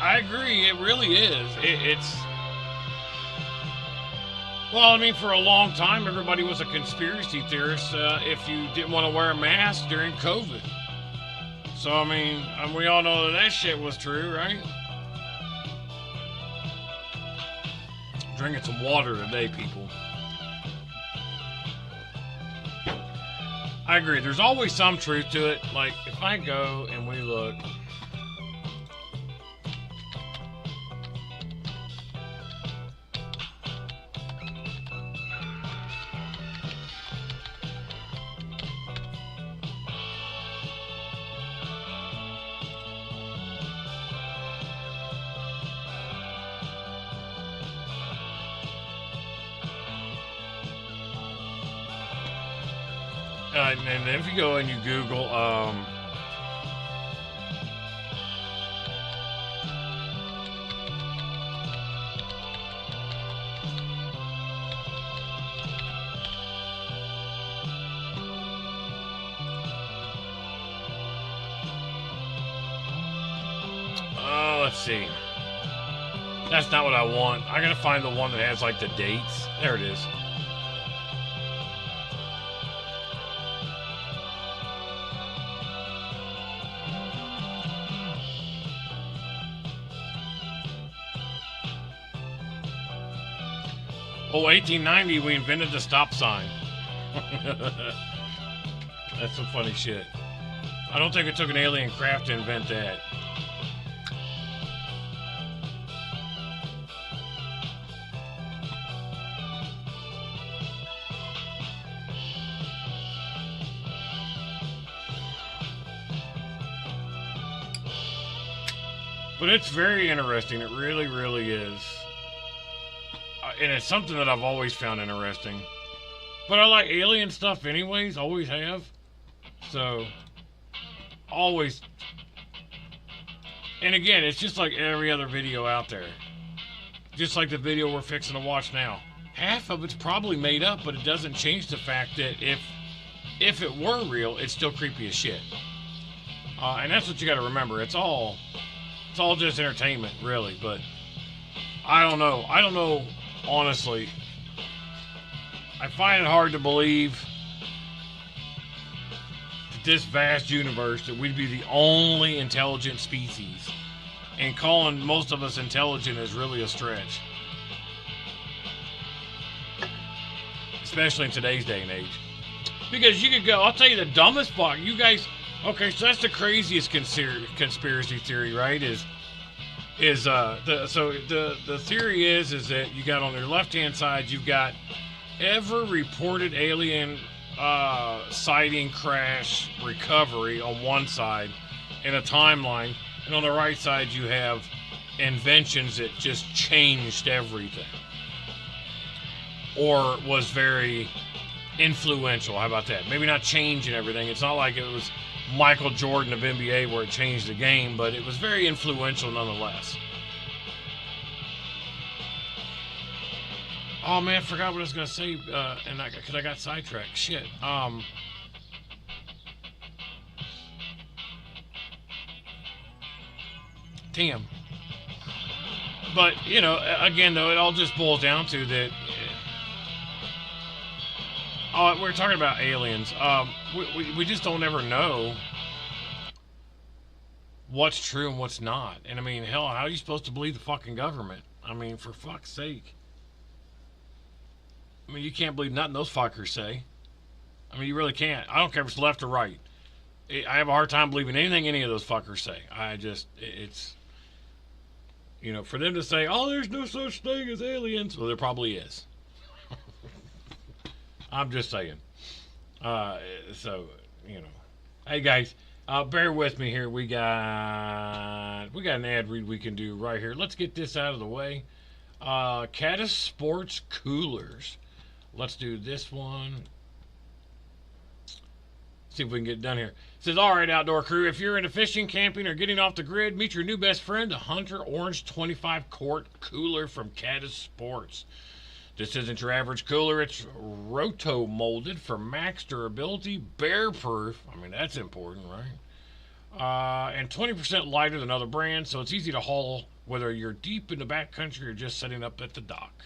I agree, it really is. It's... Well, I mean, for a long time, everybody was a conspiracy theorist if you didn't want to wear a mask during COVID. So, I mean, we all know that shit was true, right? Drinking some water today, people. I agree. There's always some truth to it. Like, if I go and we look... and if you go and you Google, let's see. That's not what I want. I gotta find the one that has like the dates. There it is. Oh, 1890, we invented the stop sign. That's some funny shit. I don't think it took an alien craft to invent that. But it's very interesting. It really, really is. And it's something that I've always found interesting. But I like alien stuff anyways, always have. So, always. And again, it's just like every other video out there. Just like the video we're fixing to watch now. Half of it's probably made up, but it doesn't change the fact that if it were real, it's still creepy as shit. And that's what you gotta remember. It's all just entertainment, really. But, I don't know. Honestly, I find it hard to believe that this vast universe that we'd be the only intelligent species, and calling most of us intelligent is really a stretch, especially in today's day and age. Because you could go, I'll tell you the dumbest fuck, you guys, okay, so that's the craziest conspiracy theory, right, is is the theory is that you got on your left hand side you've got every reported alien sighting, crash, recovery on one side in a timeline, and on the right side you have inventions that just changed everything or was very influential. How about that? Maybe not changing everything. It's not like it was Michael Jordan of NBA where it changed the game, but it was very influential nonetheless. Oh man, I forgot what I was gonna say, because I got sidetracked. Shit. Damn. But you know, again though, it all just boils down to that. We're talking about aliens. We just don't ever know what's true and what's not. And I mean, hell, how are you supposed to believe the fucking government? I mean, for fuck's sake. I mean, you can't believe nothing those fuckers say. I mean, you really can't. I don't care if it's left or right. I have a hard time believing anything any of those fuckers say. It's, you know, for them to say, oh, there's no such thing as aliens. Well, there probably is. I'm just saying. So, you know. Hey, guys, bear with me here. We got an ad read we can do right here. Let's get this out of the way. Caddis Sports Coolers. Let's do this one. See if we can get it done here. It says, all right, outdoor crew, if you're into fishing, camping, or getting off the grid, meet your new best friend, the Hunter Orange 25-quart cooler from Caddis Sports. This isn't your average cooler. It's roto-molded for max durability, bear-proof. I mean, that's important, right? And 20% lighter than other brands, so it's easy to haul whether you're deep in the backcountry or just setting up at the dock.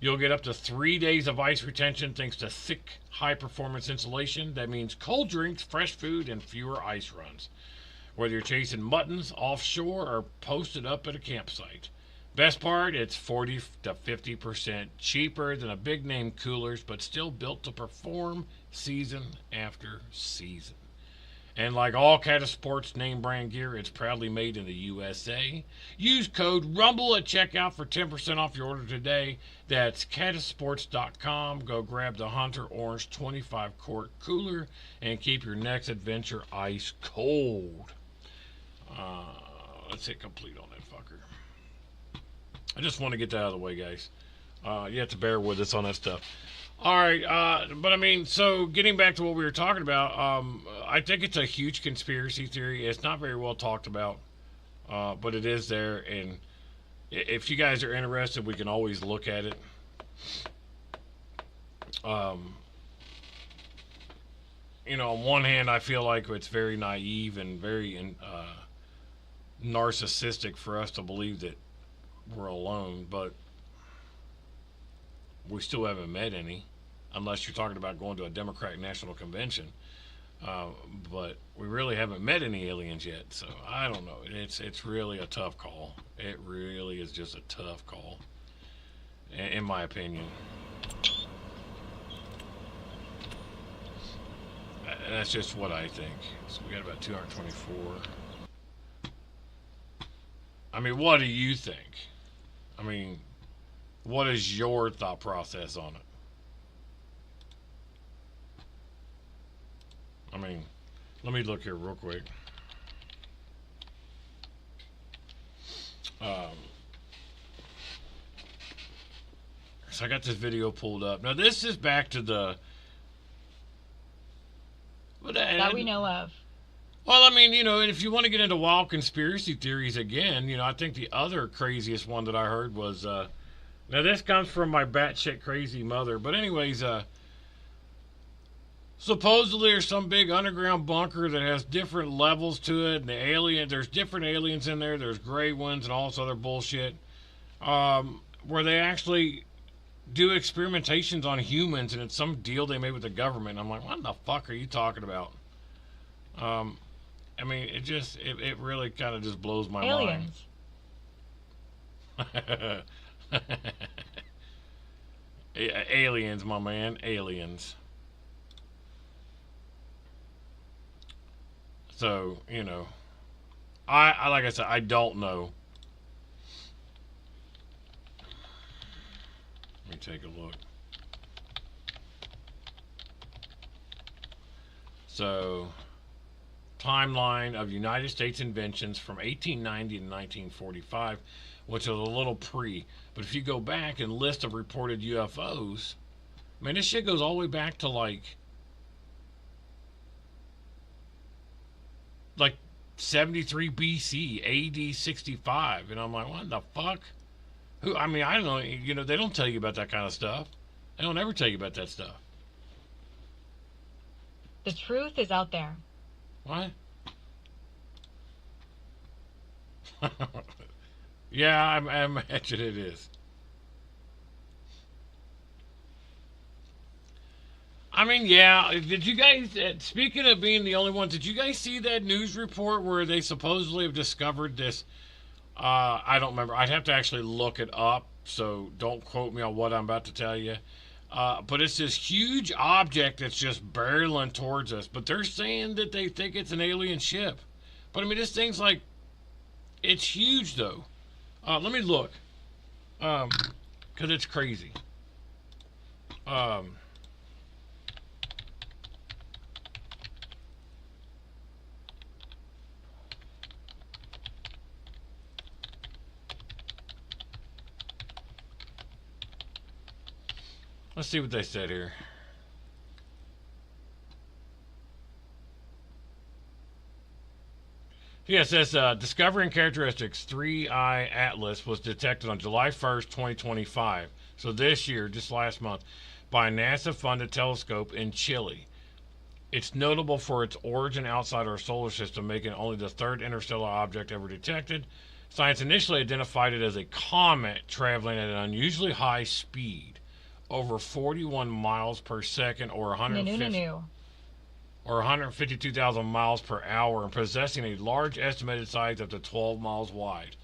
You'll get up to 3 days of ice retention thanks to thick, high-performance insulation. That means cold drinks, fresh food, and fewer ice runs. Whether you're chasing muttons offshore or posted up at a campsite. Best part, it's 40 to 50% cheaper than a big-name coolers, but still built to perform season after season. And like all Caddis Sports name brand gear, it's proudly made in the USA. Use code RUMBLE at checkout for 10% off your order today. That's CaddisSports.com. Go grab the Hunter Orange 25-quart cooler and keep your next adventure ice cold. Let's hit complete on that fucker. I just want to get that out of the way, guys. You have to bear with us on that stuff. All right, but I mean, so getting back to what we were talking about, I think it's a huge conspiracy theory. It's not very well talked about, but it is there. And if you guys are interested, we can always look at it. You know, on one hand, I feel like it's very naive and very narcissistic for us to believe that we're alone, but we still haven't met any, unless you're talking about going to a Democratic National Convention. But we really haven't met any aliens yet, so I don't know. It's really a tough call. It really is just a tough call, in my opinion. That's just what I think. So we got about 224. I mean, what do you think? I mean, what is your thought process on it? I mean, let me look here real quick. So I got this video pulled up. Now this is back to the... that we know of. Well, I mean, you know, and if you want to get into wild conspiracy theories again, you know, I think the other craziest one that I heard was... now this comes from my batshit crazy mother. But anyways, supposedly there's some big underground bunker that has different levels to it. And there's different aliens in there. There's gray ones and all this other bullshit. Where they actually do experimentations on humans, and it's some deal they made with the government. I'm like, what the fuck are you talking about? I mean, it really kind of just blows my mind. Aliens, my man, aliens. So, you know, I like I said, I don't know me take a look. So, timeline of United States inventions from 1890 to 1945, which is a little pre. But if you go back and list of reported UFOs, man, this shit goes all the way back to like 73 BC, AD 65, and I'm like, what the fuck? Who? I mean, I don't know. You know, they don't tell you about that kind of stuff. They don't ever tell you about that stuff. The truth is out there. What? Yeah, I imagine it is. I mean, yeah. Did you guys, speaking of being the only ones, did you guys see that news report where they supposedly have discovered this? I don't remember. I'd have to actually look it up, so don't quote me on what I'm about to tell you. But it's this huge object that's just barreling towards us. But they're saying that they think it's an alien ship. But I mean, this thing's like, it's huge though. Let me look. Because it's crazy. Let's see what they said here. Yeah, it says discovering characteristics 3I Atlas was detected on July 1st, 2025. So this year, just last month, by a NASA-funded telescope in Chile. It's notable for its origin outside our solar system, making it only the third interstellar object ever detected. Science initially identified it as a comet traveling at an unusually high speed, over 41 miles per second or 152,000 miles per hour, and possessing a large estimated size up to 12 miles wide.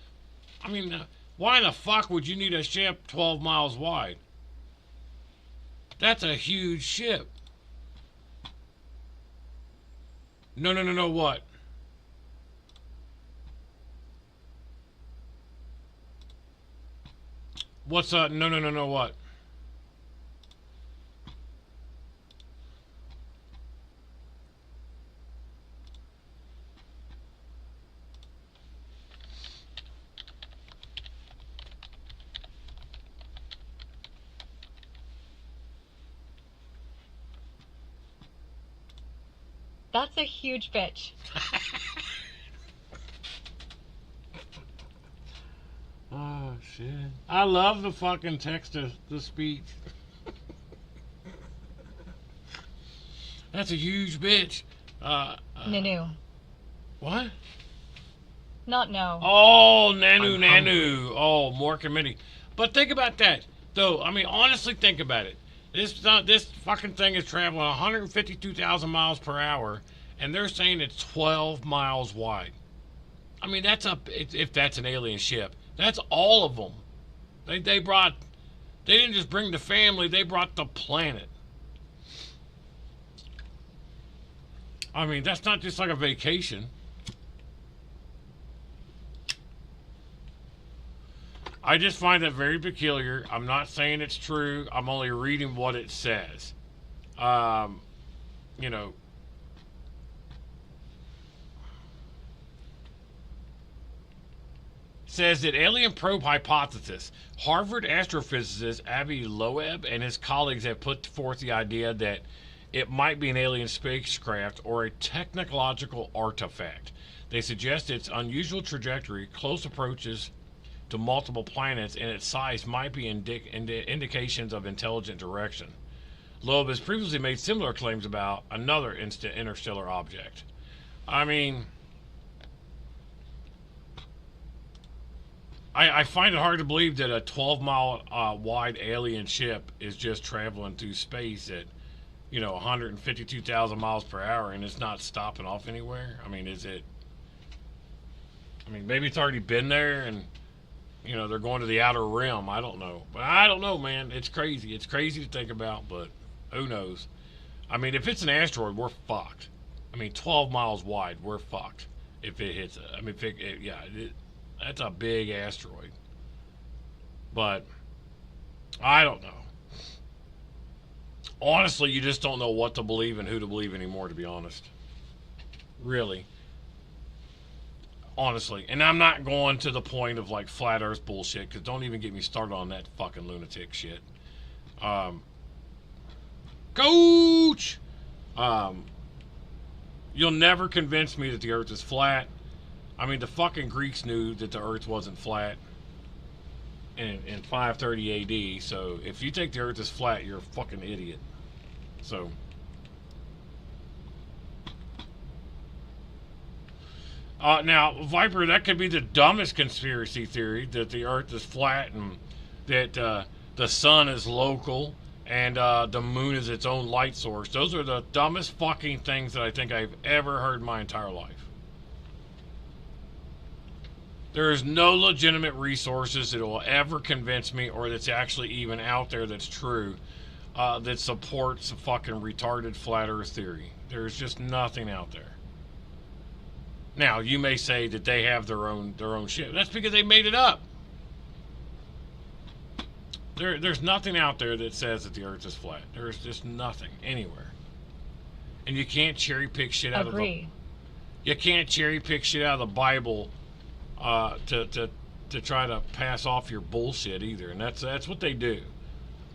I mean, why the fuck would you need a ship 12 miles wide? That's a huge ship. No, what? What's no, what? That's a huge bitch. Oh, shit. I love the fucking text to speech. That's a huge bitch. Nanu. What? Not no. Oh, Nanu. Oh, more committee. But think about that, though. I mean, honestly, think about it. This fucking thing is traveling 152,000 miles per hour, and they're saying it's 12 miles wide. I mean, if that's an alien ship, that's all of them. They didn't just bring the family, they brought the planet. I mean, that's not just like a vacation. I just find that very peculiar. I'm not saying it's true. I'm only reading what it says. You know. Says that alien probe hypothesis. Harvard astrophysicist Avi Loeb and his colleagues have put forth the idea that it might be an alien spacecraft or a technological artifact. They suggest its unusual trajectory, close approaches to multiple planets, and its size might be indications of intelligent direction. Loeb has previously made similar claims about another interstellar object. I mean, I find it hard to believe that a 12-mile wide alien ship is just traveling through space at, 152,000 miles per hour, and it's not stopping off anywhere. I mean, maybe it's already been there, and they're going to the outer rim. I don't know. But I don't know, man. It's crazy. It's crazy to think about, but who knows? I mean, if it's an asteroid, we're fucked. I mean, 12 miles wide, we're fucked if it hits it. I mean, that's a big asteroid. But I don't know. Honestly, you just don't know what to believe and who to believe anymore, to be honest. Really. Honestly. And I'm not going to the point of like flat earth bullshit, because don't even get me started on that fucking lunatic shit. Coach! You'll never convince me that the earth is flat. I mean, the fucking Greeks knew that the earth wasn't flat in 530 AD, so if you think the earth is flat, you're a fucking idiot. So, now, Viper, that could be the dumbest conspiracy theory, that the earth is flat and that the sun is local and the moon is its own light source. Those are the dumbest fucking things that I think I've ever heard in my entire life. There is no legitimate resources that will ever convince me, or that's actually even out there that's true, that supports a fucking retarded flat earth theory. There's just nothing out there. Now, you may say that they have their own shit. That's because they made it up. There's nothing out there that says that the earth is flat. There's just nothing anywhere. And you can't cherry pick shit out of the Bible to try to pass off your bullshit either. And that's what they do.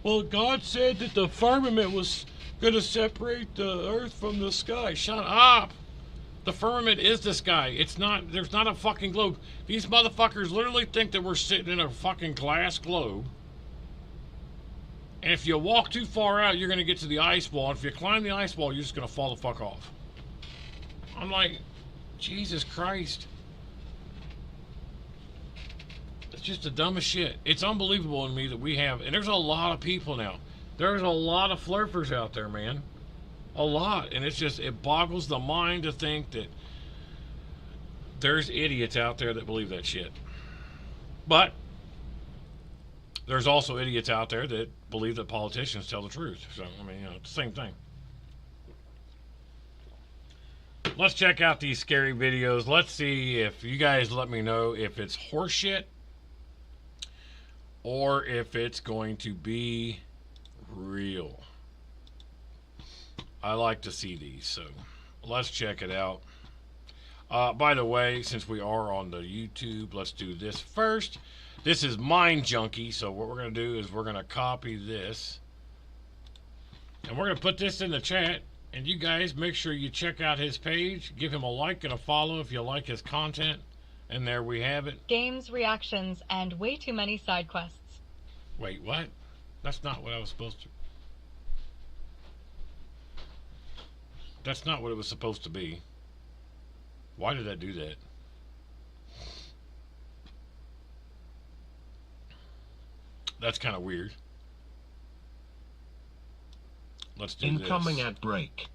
Well, God said that the firmament was going to separate the earth from the sky. Shut up. The firmament is the sky. It's not. There's not a fucking globe. These motherfuckers literally think that we're sitting in a fucking glass globe. And if you walk too far out, you're going to get to the ice wall. And if you climb the ice wall, you're just going to fall the fuck off. I'm like, Jesus Christ. It's just the dumbest shit. It's unbelievable to me that we have, and there's a lot of people now. There's a lot of flurfers out there, man. A lot. And it's just, it boggles the mind to think that there's idiots out there that believe that shit. But there's also idiots out there that believe that politicians tell the truth. So, I mean, it's the same thing. Let's check out these scary videos. Let's see if you guys let me know if it's horseshit or if it's going to be real. I like to see these, so let's check it out. By the way, since we are on the YouTube, let's do this first. This is Mind Junkie, so what we're going to do is we're going to copy this. And we're going to put this in the chat. And you guys, make sure you check out his page. Give him a like and a follow if you like his content. And there we have it. Games, reactions, and way too many side quests. Wait, what? That's not what I was supposed to... That's not what it was supposed to be. Why did that do that? That's kind of weird. Let's do this. Incoming ad break.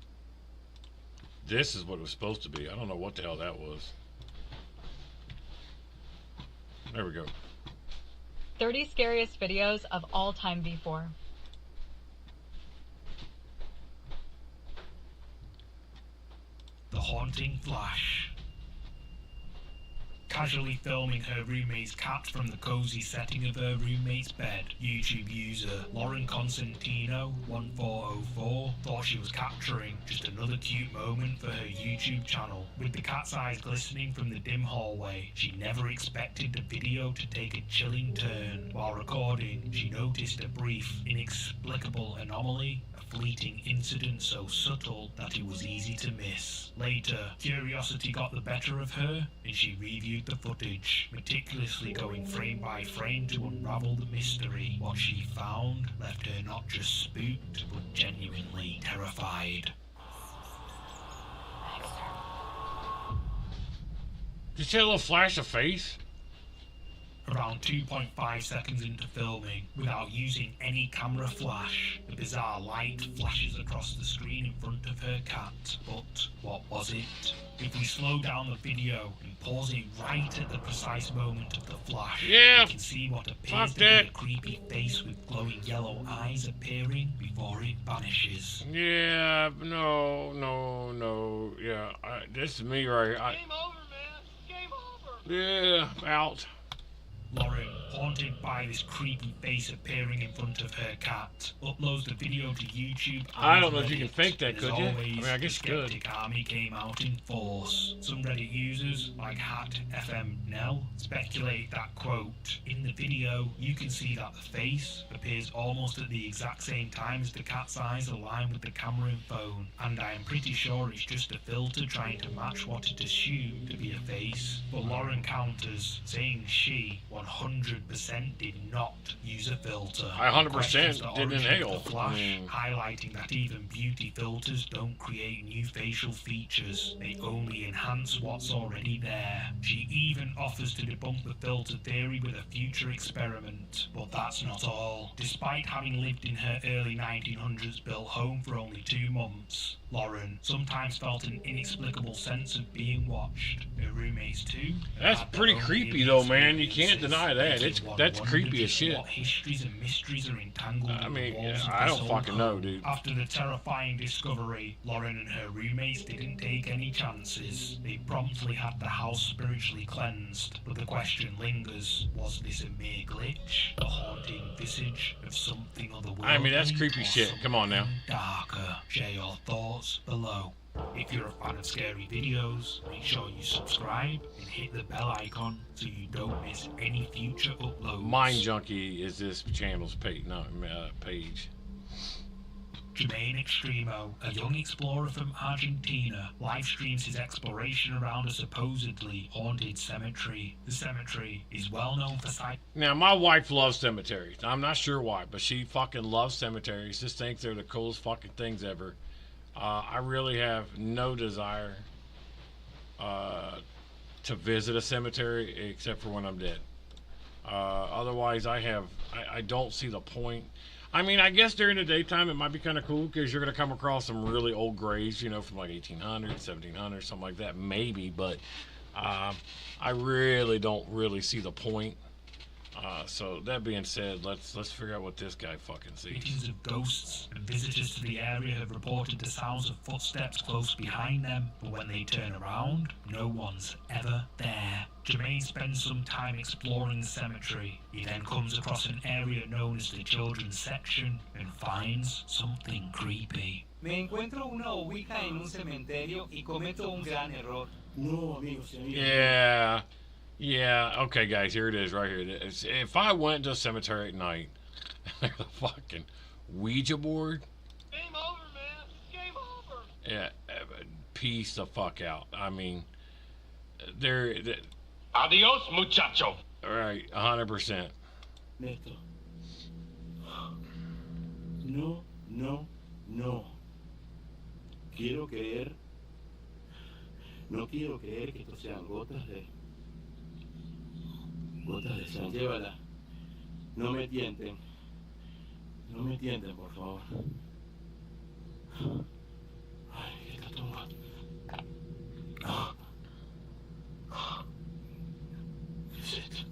This is what it was supposed to be. I don't know what the hell that was. There we go. 30 scariest videos of all time V4. The Haunting Flash. Casually filming her roommate's cat from the cozy setting of her roommate's bed, YouTube user Lauren Constantino 1404 thought she was capturing just another cute moment for her YouTube channel. With the cat's eyes glistening from the dim hallway, she never expected the video to take a chilling turn. While recording, she noticed a brief, inexplicable anomaly, a fleeting incident so subtle that it was easy to miss. Later, curiosity got the better of her, and she reviewed the footage, meticulously going frame by frame to unravel the mystery. What she found left her not just spooked, but genuinely terrified. Did you see a little flash of face? Around 2.5 seconds into filming, without using any camera flash, the bizarre light flashes across the screen in front of her cat. But what was it? If we slow down the video and pause it right at the precise moment of the flash, Yeah, we can see what appears fuck to be that. a creepy face with glowing yellow eyes appearing before it vanishes. Yeah, no. Yeah, this is me right. Game over, man. Game over. Yeah, out. Lauren haunted by this creepy face appearing in front of her cat, uploads the video to YouTube. I don't know if you can Reddit. fake that, As could you? I always, mean, I guess the you could. skeptic army came out in force. Some Reddit users, like HatFMNell, speculate that, quote, in the video, you can see that the face appears almost at the exact same time as the cat's eyes align with the camera and phone, and I am pretty sure it's just a filter trying to match what it assumed to be a face. But Lauren counters, saying she 100% did not use a filter. I 100% Questions the didn't origin of inhale. the Flash, I mean- highlighting that even beauty filters don't create new facial features. They only enhance what's already there. She even offers to debunk the filter theory with a future experiment. But that's not all. Despite having lived in her early 1900s built home for only 2 months, Lauren sometimes felt an inexplicable sense of being watched. Her roommates too. That's had pretty their own creepy though, man. You experiences, can't deny that. making one That's wonder creepy as just shit. What histories and mysteries are entangled I in mean, the walls of I this don't old fucking know, home. dude. After the terrifying discovery, Lauren and her roommates didn't take any chances. They promptly had the house spiritually cleansed. But the question lingers: was this a mere glitch, a haunting visage of something otherworldly? I mean, that's creepy or shit. Come on now. something darker? Share your thoughts below. If you're a fan of scary videos, make sure you subscribe and hit the bell icon so you don't miss any future uploads. Mind Junkie is this channel's page. Jermaine Extremo, a young explorer from Argentina, live streams his exploration around a supposedly haunted cemetery. The cemetery is well known for sites. Now, my wife loves cemeteries. I'm not sure why, but she fucking loves cemeteries. Just thinks they're the coolest fucking things ever. I really have no desire to visit a cemetery except for when I'm dead. Otherwise, I don't see the point. I mean, I guess during the daytime it might be kind of cool because you're going to come across some really old graves, you know, from like 1800, 1700, something like that, maybe. But I really don't see the point. So that being said, let's figure out what this guy fucking sees. Sightings of ghosts, and visitors to the area have reported the sounds of footsteps close behind them, but when they turn around, no one's ever there. Jermaine spends some time exploring the cemetery. He then comes across an area known as the children's section and finds something creepy. Me encuentro una ouija en un cementerio y cometo un gran error. No, amigos y amigas. Yeah. Yeah, okay, guys, here it is, right here. If I went to a cemetery at night, there's a fucking Ouija board. Game over, man. Game over. Yeah, peace the fuck out. I mean, they're Adios, muchacho. right, 100%. Neto. No, no, no. Quiero creer. No quiero creer que esto sean gotas de sangre. Llévala. No me tienten. No me tienten, por favor. Ay, ¿qué está tomando? ¿Qué es esto?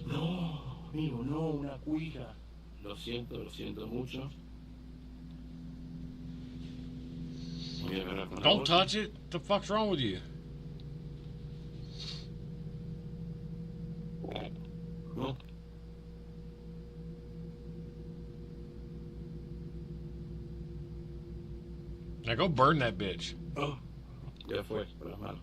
No, amigo, no, una cuija. Lo siento mucho. Voy a agarrar con la Don't bolsa. touch it. The fuck's wrong with you? No. Now go burn that bitch. Oh, ya fue, por las manos.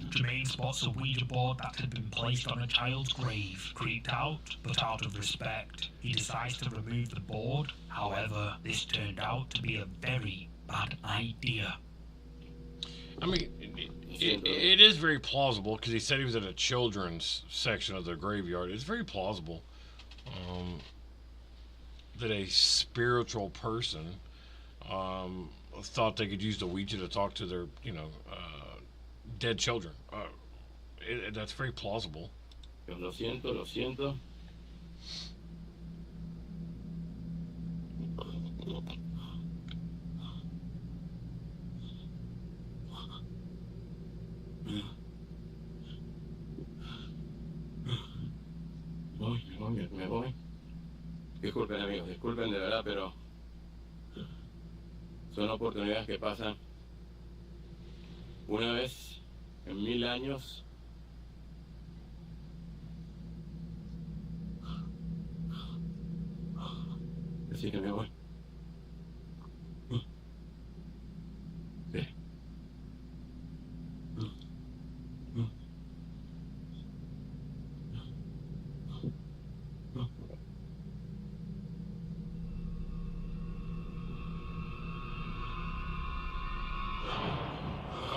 Jermaine spots a Ouija board that had been placed on a child's grave. Creeped out, but out of respect, he decides to remove the board. However, this turned out to be a very bad idea. I mean, it is very plausible because he said he was at a children's section of the graveyard. It's very plausible that a spiritual person thought they could use the Ouija to talk to their, dead children. That's very plausible. Lo siento, lo siento. Me voy. Disculpen, amigos, disculpen de verdad, pero Son oportunidades que pasan una vez en 1000 años. Así que me voy. Sí.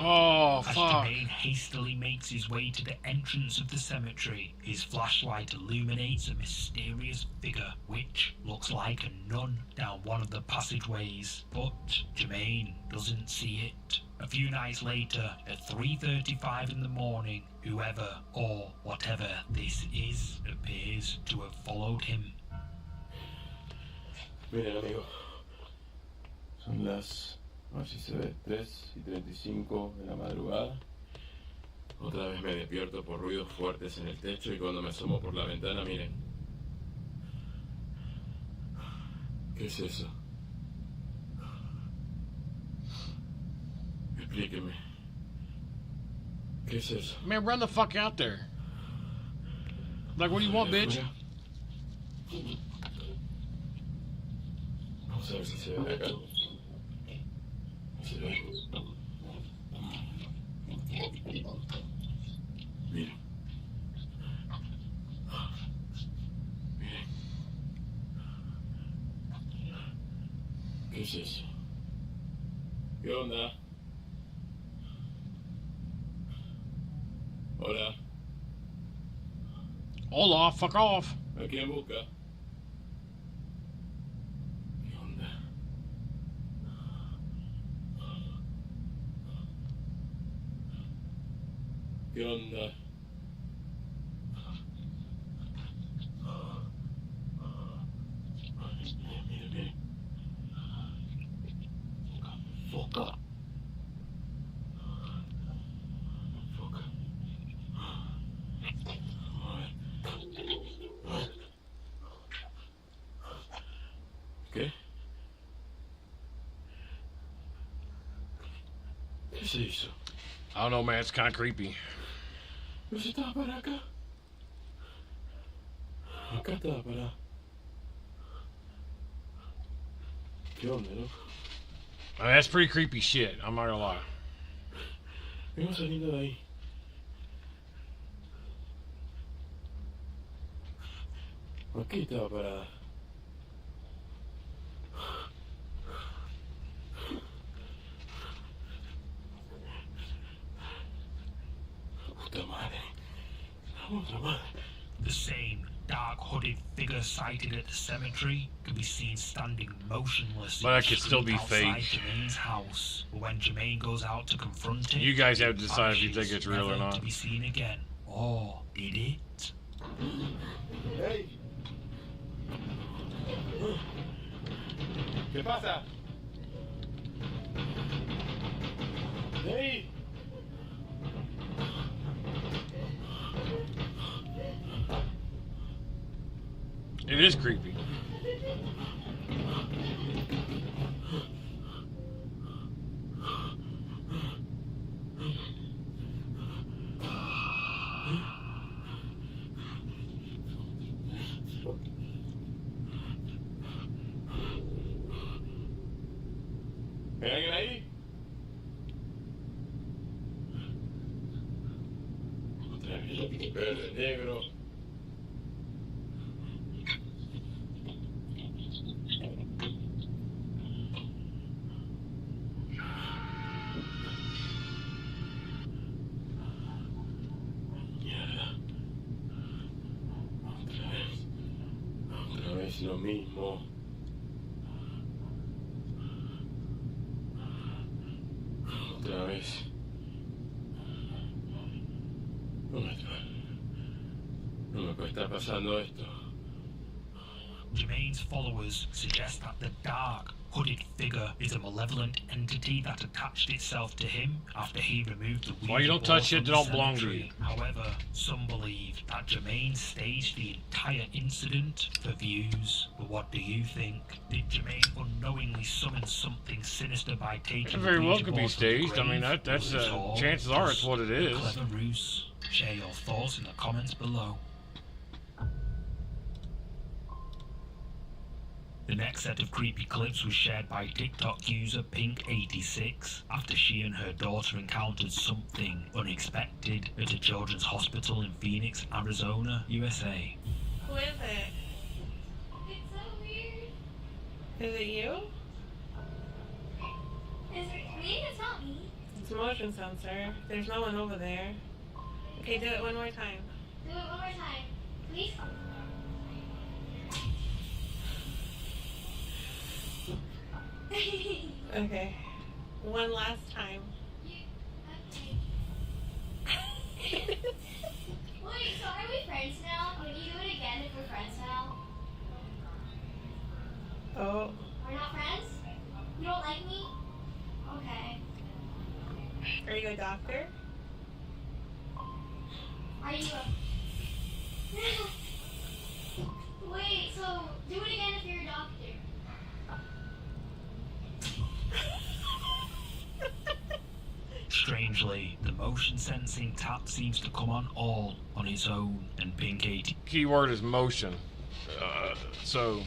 Oh, As fuck. Jermaine hastily makes his way to the entrance of the cemetery, his flashlight illuminates a mysterious figure which looks like a nun down one of the passageways. But Jermaine doesn't see it. A few nights later, at 3:35 in the morning, whoever or whatever this is appears to have followed him. Miren, amigo. Son las, a ver si se ve, 3:35 de la madrugada. Otra vez me despierto por ruidos fuertes en el techo y cuando me asomo por la ventana, miren. ¿Qué es eso? Explíqueme. ¿Qué es eso? Man, run the fuck out there. Like, what do you want, bitch? Vamos a ver si se ve de acá. Se ve. Miren. Miren. ¿Qué es eso? ¿Qué onda? Hola. Hola, fuck off. ¿A quién busca? ¿Qué onda? ¿Qué onda? Mira, mira. Foca. Foca. A ver. ¿Qué? ¿Qué se hizo? I don't know, man. It's kind of creepy. ¿No se estaba para acá? Acá estaba para. ¿Qué onda, loco? I mean, that's pretty creepy shit. I'm not gonna lie. Vengo saliendo de ahí. Aquí estaba parada. Puta madre. La puta madre. The same dark hooded figure sighted at the cemetery can be seen standing motionless But in that the could still street be outside fake. Jermaine's house. But when Jermaine goes out to confront it, You guys have to it decide if you vanishes, think it's real or never not. to be seen again. Or did it? ¡Hey! ¿Qué pasa? ¡Hey! It is creepy. ¿Hay alguien ahí? Otra vez, verde, negro. Mierda. Otra vez lo mismo. Otra vez. No me puede estar pasando esto. Jermaine's followers suggest that the dark hooded figure is a malevolent entity that attached itself to him after he removed the Ouija Well, you don't board touch shit from that the don't belong to cemetery. However, some believe that Jermaine staged the entire incident for views. But what do you think? Did Jermaine unknowingly summon something sinister by taking It very the well Ouija could be board from the staged. I mean, grave? that's Was it all chances are it's just what it a is. clever ruse? Share your thoughts in the comments below. The next set of creepy clips was shared by TikTok user Pink86 after she and her daughter encountered something unexpected at a children's hospital in Phoenix, Arizona, USA. Who is it? It's so weird. Is it you? Is it me? It's not me. It's a motion sensor. There's no one over there. Okay, do it one more time. Do it one more time. Please? Okay. One last time. Okay. Wait, so are we friends now? Can you do it again if we're friends now? Oh. We're not friends? You don't like me? Okay. Are you a doctor? Are you a... Wait, so do it again if you're a doctor. Strangely, the motion sensing tap seems to come on all on its own, and Pink86 Keyword is motion. So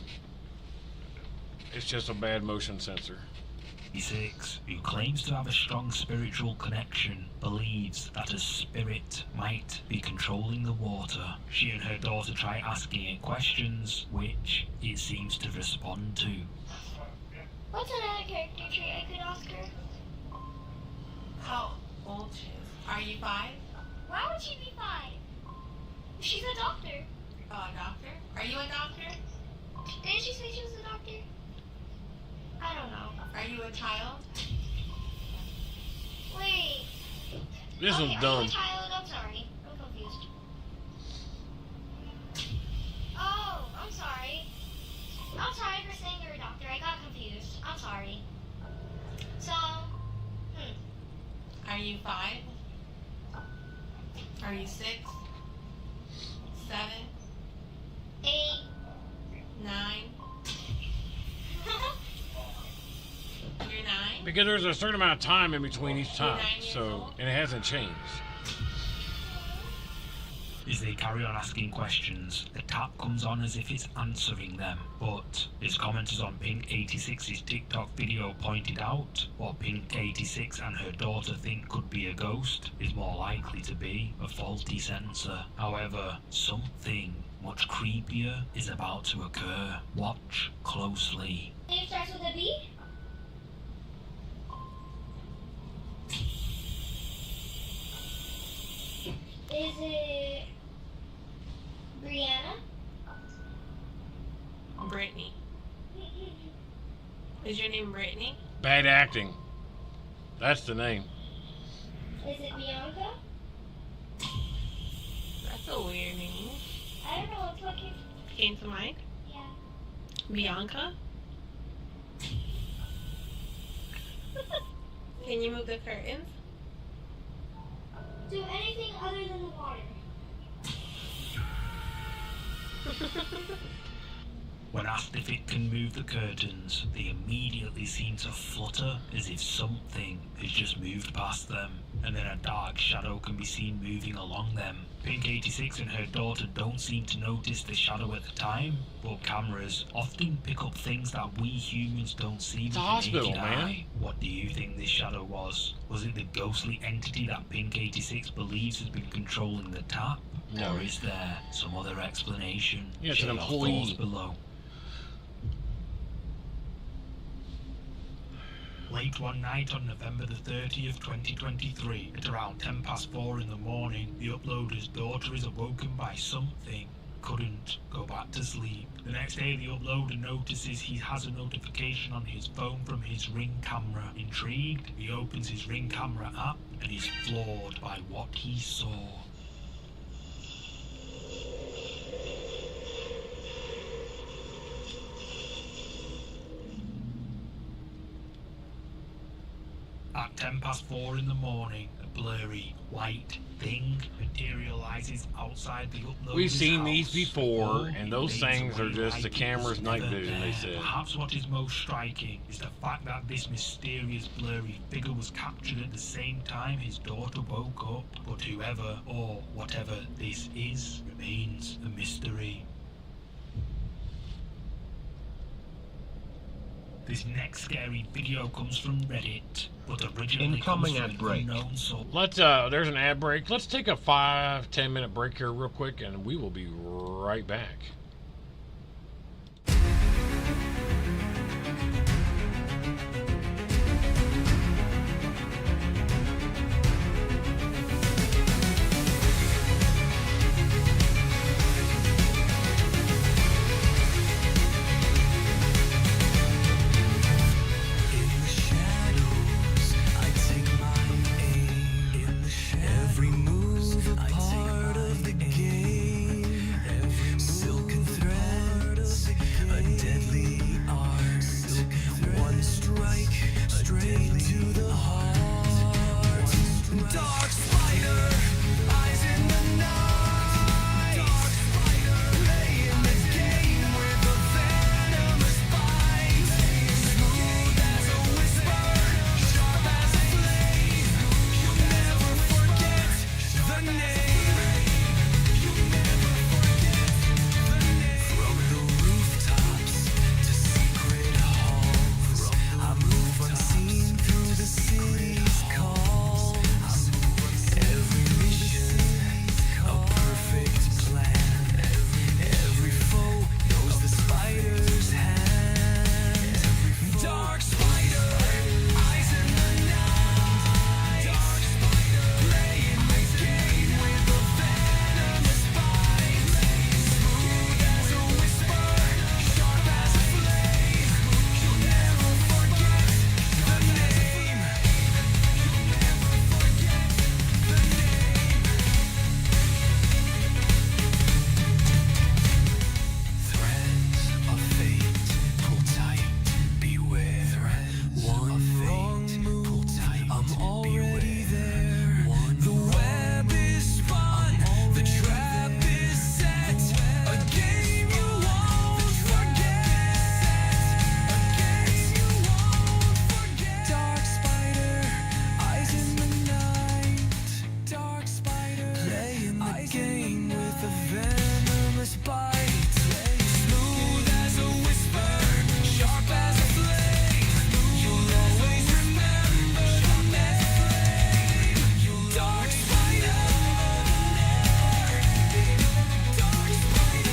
it's just a bad motion sensor. who claims to have a strong spiritual connection, believes that a spirit might be controlling the water. She and her daughter try asking it questions, which it seems to respond to. What's another character trait I could ask her? How old she is? Are you 5? Why would she be 5? She's a doctor. Oh, a doctor? Are you a doctor? Didn't she say she was a doctor? I don't know. Are you a child? Wait. This Okay, one's are you dumb. a child? I'm sorry. I'm confused. Oh, I'm sorry. I'm sorry for saying you're a doctor. I got confused. I'm sorry. So, Are you 5? Are you 6? 7? 8. 9? You're 9? Because there's a certain amount of time in between each time, 9 years so old? and it hasn't changed. As they carry on asking questions, the tap comes on as if it's answering them. But, as commenters on Pink86's TikTok video pointed out, what Pink86 and her daughter think could be a ghost is more likely to be a faulty sensor. However, something much creepier is about to occur. Watch closely. name starts with a B? Is it Brianna? Brittany. Is your name Brittany? Bad acting. That's the name. Is it Bianca? That's a weird name. I don't know. It's what Came to mind? yeah. Bianca? Can you move the curtains? Do anything other than the water. When asked if it can move the curtains, they immediately seem to flutter as if something has just moved past them, and then a dark shadow can be seen moving along them. Pink86 and her daughter don't seem to notice the shadow at the time, but cameras often pick up things that we humans don't see with It's a the hospital, naked man. eye. What do you think this shadow was? Was it the ghostly entity that Pink86 believes has been controlling the tap? No. Or is there some other explanation? Yeah, it's an Share your employee. thoughts below. Late one night on November the 30th, 2023, at around 4:10 in the morning, the uploader's daughter is awoken by something. Couldn't go back to sleep. The next day, the uploader notices he has a notification on his phone from his Ring camera. Intrigued, he opens his Ring camera app and is floored by what he saw. 4:10 in the morning, a blurry white thing materializes outside the uploader's We've seen these house. before, It and those fades things are away just like the it was camera's night never vision, they there. said. Perhaps what is most striking is the fact that this mysterious blurry figure was captured at the same time his daughter woke up. But whoever or whatever this is remains a mystery. This next scary video comes from Reddit, but originally Incoming comes ad from break. an unknown source. Let's there's an ad break. Let's take a 5-10 minute break here real quick, and we will be right back. Every move a part of the game. Silken threads, a deadly art. One strike straight to the heart. Dark spider, eyes in the night. Dark spider, playing the game with a venomous bite. Smooth as a whisper, sharp as a blade. You'll never forget the name. You'll never forget the name. From the rooftops to secret halls, I move unseen through the city's calls. Every mission, a perfect plan. Every foe knows the spider's hand. Dark spider, eyes in the night. Dark spider, playing the game with a venomous bite. Smooth as a whisper, sharp as a blade. You'll never forget the name. You'll never forget the name. Threads of fate, pull tight, beware. One wrong move, I'm already there. The web is spun, the trap is set. A game you won't forget. A game you won't forget. Dark spider, eyes in the night. Dark spider, playing the game with a venomous bite. Smooth as a whisper, sharp as a blade. You'll always remember the name. Dark spider, dark spider.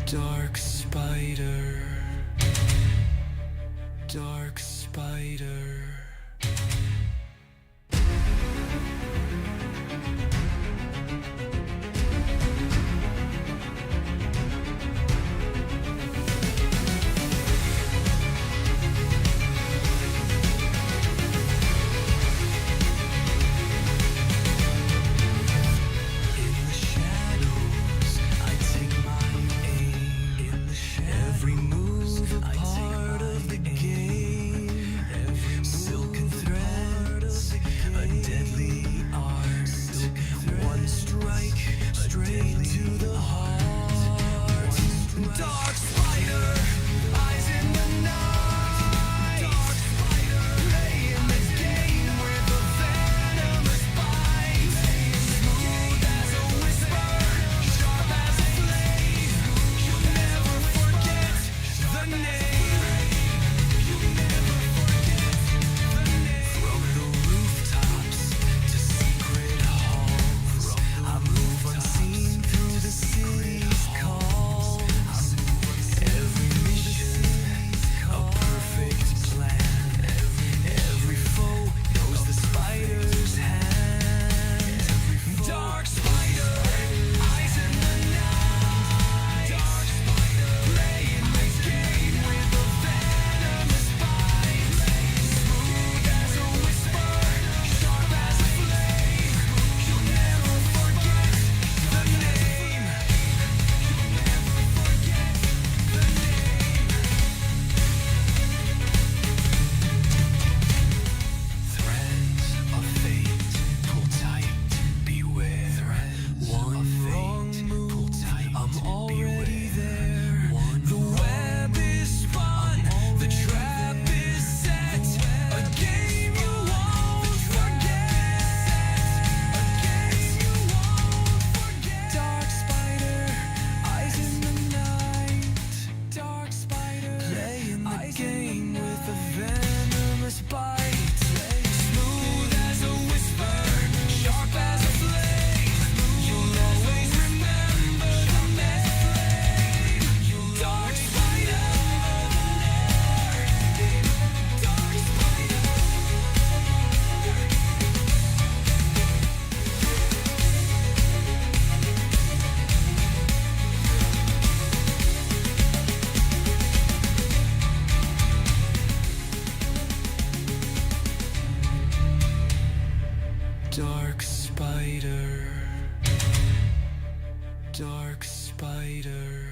Dark spider, dark spider. In the shadows, I take my aim. Every move a part of the game. Dark spider, dark spider.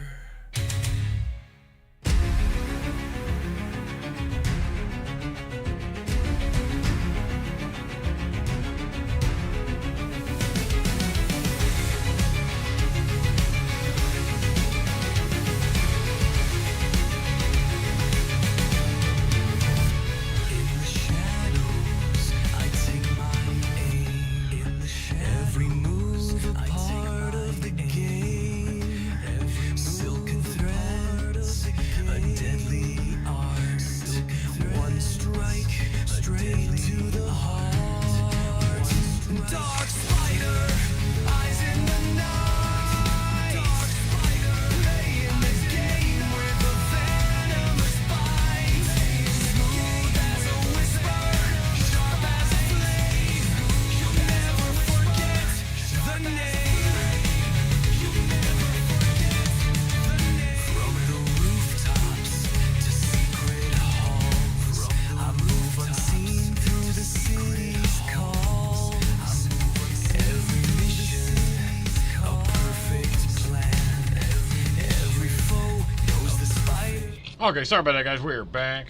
Okay, sorry about that, guys. We're back.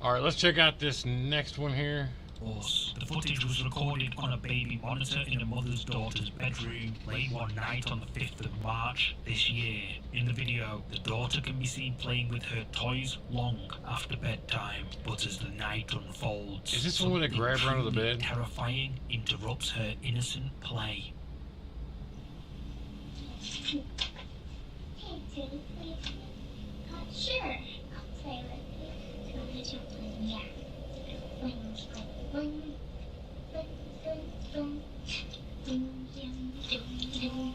Alright, let's check out this next one here. The footage was recorded on a baby monitor in a mother's daughter's bedroom late one night on the 5th of March this year. In the video, the daughter can be seen playing with her toys long after bedtime, but as the night unfolds, is this one where they grab her under the bed? Terrifying interrupts her innocent play. Hey, Judy, please. Sure. I'll play with you. So let you play. Yeah. Boing, boing, boing, boing, boing, boing, boing, boing, boing.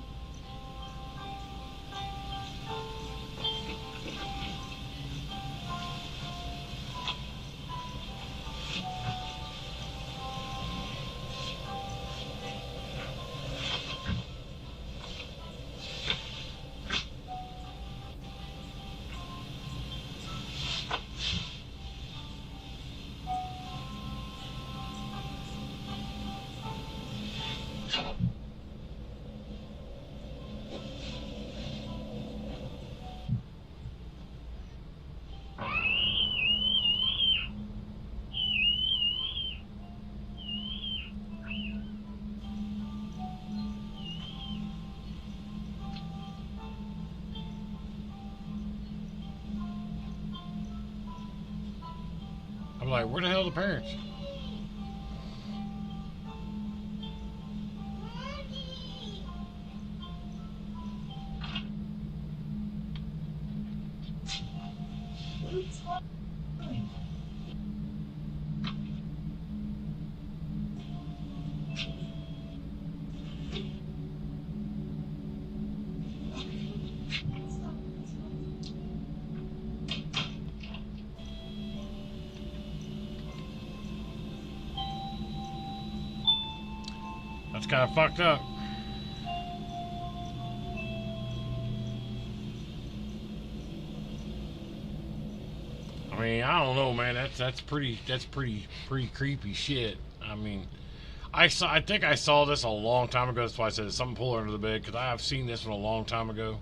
I'm like, where the hell are the parents? That's kind of fucked up. I mean, I don't know, man. That's pretty creepy shit. I mean, I think I saw this a long time ago. That's why I said something pull her under the bed, because I have seen this one a long time ago.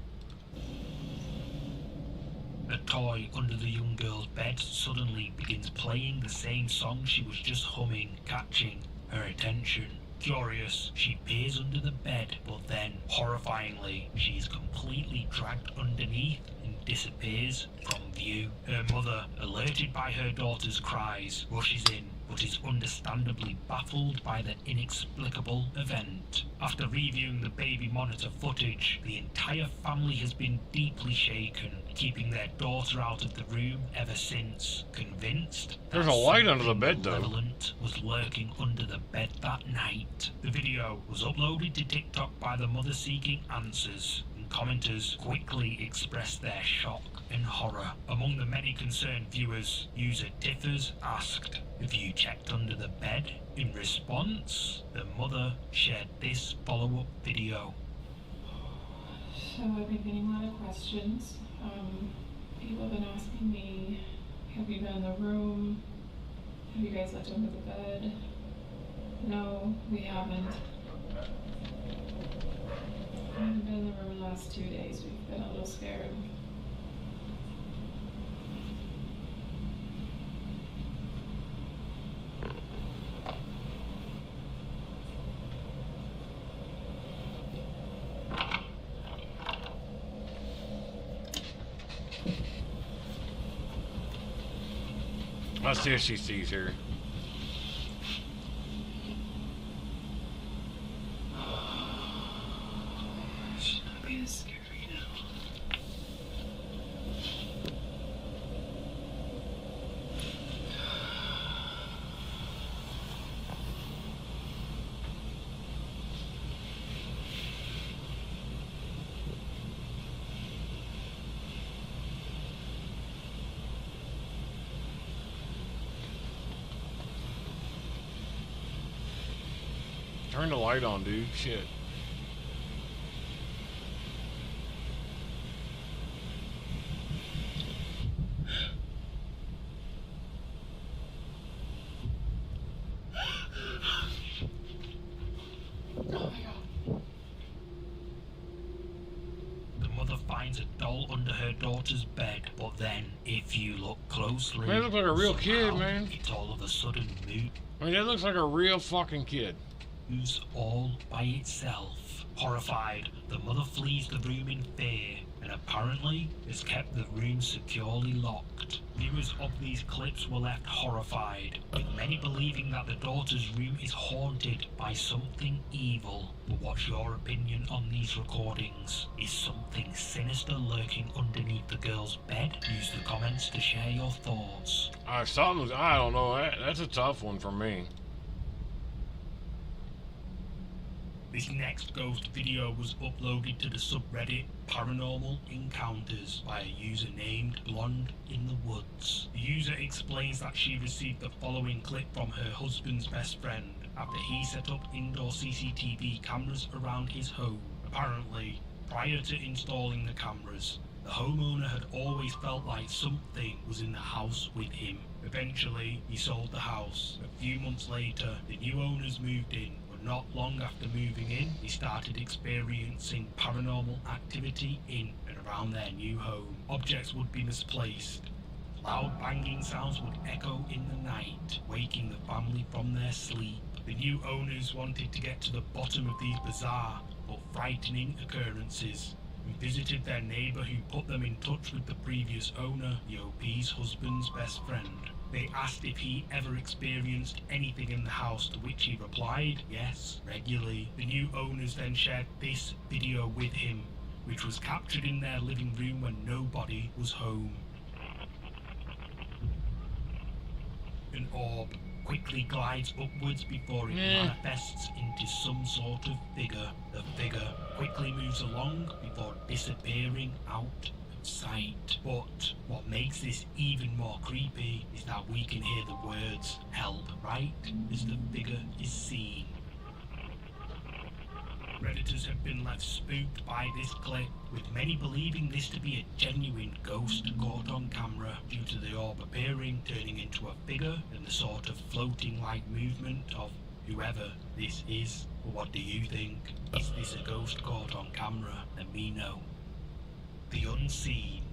A toy under the young girl's bed suddenly begins playing the same song she was just humming, catching her attention. Curious, she peers under the bed, but then, horrifyingly, she is completely dragged underneath and disappears from view. Her mother, alerted by her daughter's cries, rushes in, but is understandably baffled by the inexplicable event. After reviewing the baby monitor footage, the entire family has been deeply shaken, keeping their daughter out of the room ever since, convinced there's a light under the bed, though. Malevolent was lurking under the bed that night. The video was uploaded to TikTok by the mother seeking answers, and commenters quickly expressed their shock and horror. Among the many concerned viewers, user Tiffers asked, "Have you checked under the bed?" In response, the mother shared this follow-up video. So I've been getting a lot of questions. People have been asking me, have you been in the room? Have you guys looked under the bed? No, we haven't. We haven't been in the room the last 2 days. We've been a little scared. Let's see if she sees her. Should not be as scary now. Turn the light on, dude. Shit. The mother finds a doll under her daughter's bed, but then, if you look closely, Man, it looks like a real kid, somehow man. It's all of a sudden moves I mean, that looks like a real fucking kid. all by itself. Horrified, the mother flees the room in fear, and apparently has kept the room securely locked. Viewers of these clips were left horrified, with many believing that the daughter's room is haunted by something evil. But what's your opinion on these recordings? Is something sinister lurking underneath the girl's bed? Use the comments to share your thoughts. Something's, I don't know. That's a tough one for me. This next ghost video was uploaded to the subreddit Paranormal Encounters by a user named Blonde in the Woods. The user explains that she received the following clip from her husband's best friend after he set up indoor CCTV cameras around his home. Apparently, prior to installing the cameras, the homeowner had always felt like something was in the house with him. Eventually, he sold the house. A few months later, the new owners moved in. Not long after moving in, they started experiencing paranormal activity in and around their new home. Objects would be misplaced. Loud banging sounds would echo in the night, waking the family from their sleep. The new owners wanted to get to the bottom of these bizarre but frightening occurrences and visited their neighbor who put them in touch with the previous owner, the OP's husband's best friend. They asked if he ever experienced anything in the house, to which he replied, yes, regularly. The new owners then shared this video with him, which was captured in their living room when nobody was home. An orb quickly glides upwards before it manifests into some sort of figure. The figure quickly moves along before disappearing out sight. But what makes this even more creepy is that we can hear the words help right as the figure is seen. Redditors have been left spooked by this clip, with many believing this to be a genuine ghost caught on camera due to the orb appearing, turning into a figure, and the sort of floating like movement of whoever this is. But what do you think? Is this a ghost caught on camera? Let me know. The unseen.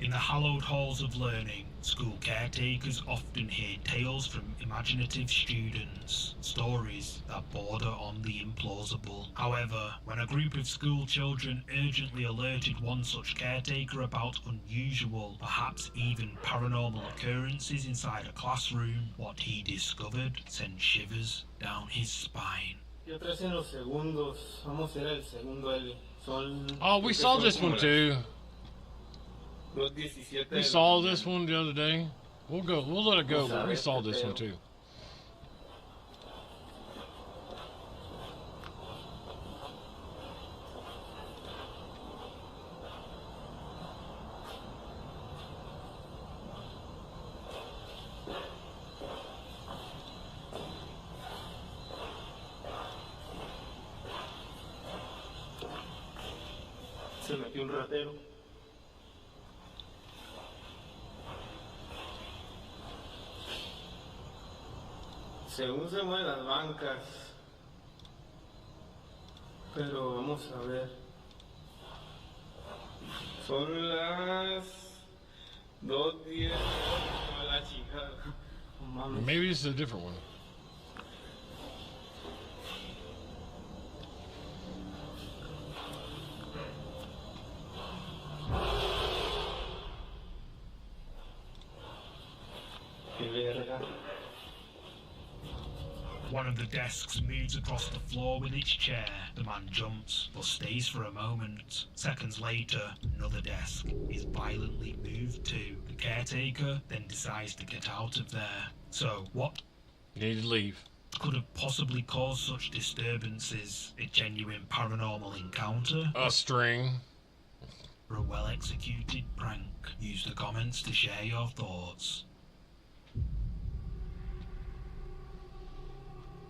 In the hallowed halls of learning, school caretakers often hear tales from imaginative students, stories that border on the implausible. However, when a group of school children urgently alerted one such caretaker about unusual, perhaps even paranormal occurrences inside a classroom, what he discovered sent shivers down his spine. Oh, we saw this one too. We saw this one the other day. We'll let it go, but we saw this one too. Se metió un ratero. Según se mueven las bancas. Pero vamos a ver. Son las 2:10 a la chica. No mames. Maybe this is a different one. Qué verga. One of the desks moves across the floor with its chair. The man jumps, but stays for a moment. Seconds later, another desk is violently moved too. The caretaker then decides to get out of there. So, what You need to leave. could have possibly caused such disturbances? A genuine paranormal encounter? A string. Or a well-executed prank? Use the comments to share your thoughts.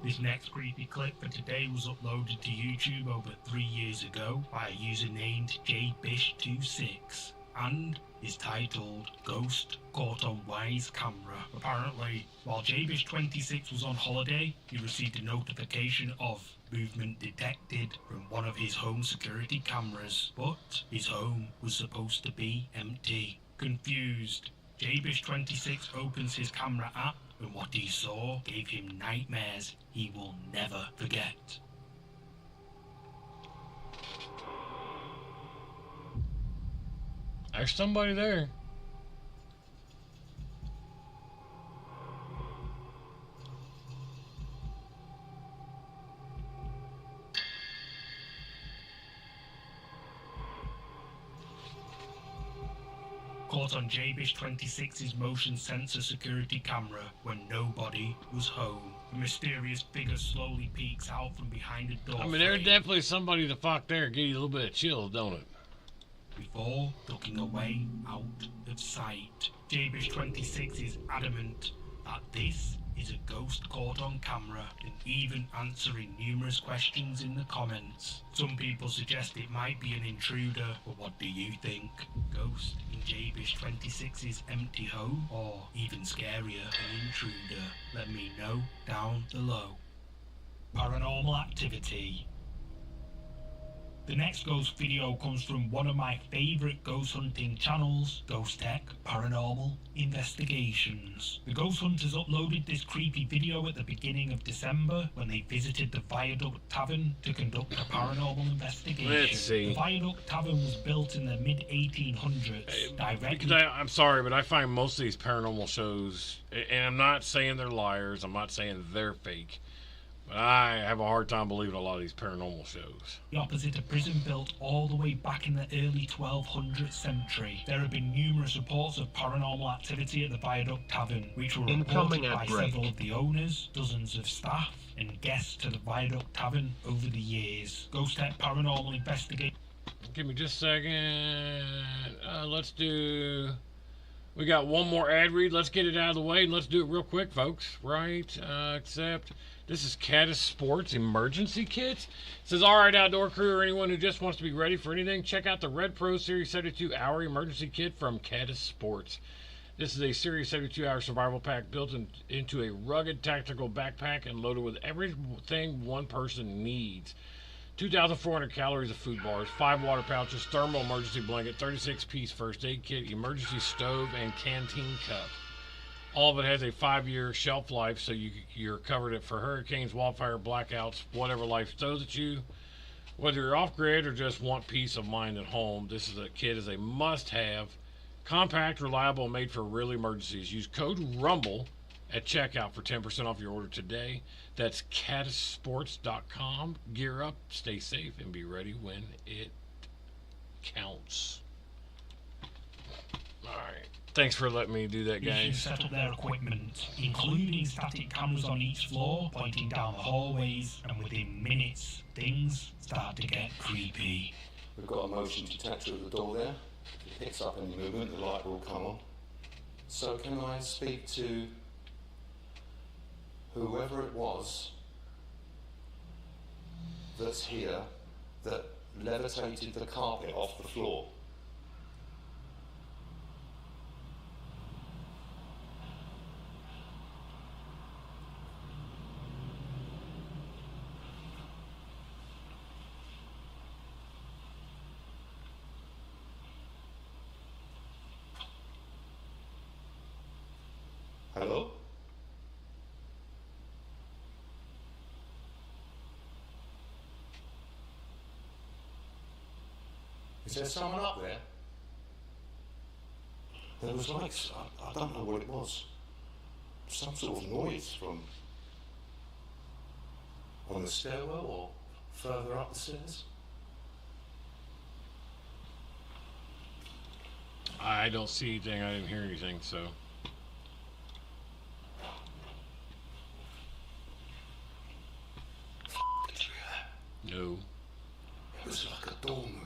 This next creepy clip for today was uploaded to YouTube over 3 years ago by a user named jbish26 and is titled Ghost Caught on Wise Camera. Apparently, while jbish26 was on holiday, he received a notification of movement detected from one of his home security cameras, but his home was supposed to be empty. Confused, jbish26 opens his camera app, and what he saw gave him nightmares he will never forget. There's somebody there. Caught on jbish26's motion sensor security camera when nobody was home. A mysterious figure slowly peeks out from behind a door I mean, there's frame definitely somebody the fuck there. Give you a little bit of chills, don't it? before ducking away out of sight. jbish26 is adamant that this is a ghost caught on camera, and even answering numerous questions in the comments. Some people suggest it might be an intruder, but what do you think? Ghost in jbish26's empty home, or even scarier, an intruder? Let me know down below. Paranormal activity. The next ghost video comes from one of my favourite ghost hunting channels, Ghost Tech Paranormal Investigations. The ghost hunters uploaded this creepy video at the beginning of December when they visited the Viaduct Tavern to conduct a paranormal investigation. Let's see. The Viaduct Tavern was built in the mid-1800s, directly... Because I'm sorry, but I find most of these paranormal shows, and I'm not saying they're liars, I'm not saying they're fake, but I have a hard time believing a lot of these paranormal shows. Opposite a prison built all the way back in the early 1200th century. There have been numerous reports of paranormal activity at the Viaduct Tavern, which were reported by several of the owners, dozens of staff, and guests to the Viaduct Tavern over the years. Ghost Tech Paranormal Investigation. Give me just a second. Let's do... We got one more ad read. Let's get it out of the way, and let's do it real quick, folks. Right? Except... This is Caddis Sports Emergency Kit. It says, alright, outdoor crew or anyone who just wants to be ready for anything, check out the Red Pro Series 72-hour emergency kit from Caddis Sports. This is a Series 72-hour survival pack built into a rugged tactical backpack and loaded with everything one person needs. 2,400 calories of food bars, 5 water pouches, thermal emergency blanket, 36-piece first aid kit, emergency stove, and canteen cup. All of it has a 5-year shelf life, so you're covered for hurricanes, wildfire, blackouts, whatever life throws at you. Whether you're off-grid or just want peace of mind at home, this is a kit is a must-have. Compact, reliable, made for real emergencies. Use code RUMBLE at checkout for 10% off your order today. That's caddissports.com. Gear up, stay safe, and be ready when it counts. All right. Thanks for letting me do that, guys. Users set up their equipment, including static cameras on each floor, pointing down the hallways, and within minutes, things start to get creepy. We've got a motion detector at the door there. If it picks up any movement, the light will come on. So can I speak to whoever it was that's here that levitated the carpet off the floor? Is there someone up there? There was like, I don't know what it was. Some sort of noise from on the stairwell or further up the stairs. I don't see anything. I didn't hear anything, so. Did you hear that? No. It was like a door moving.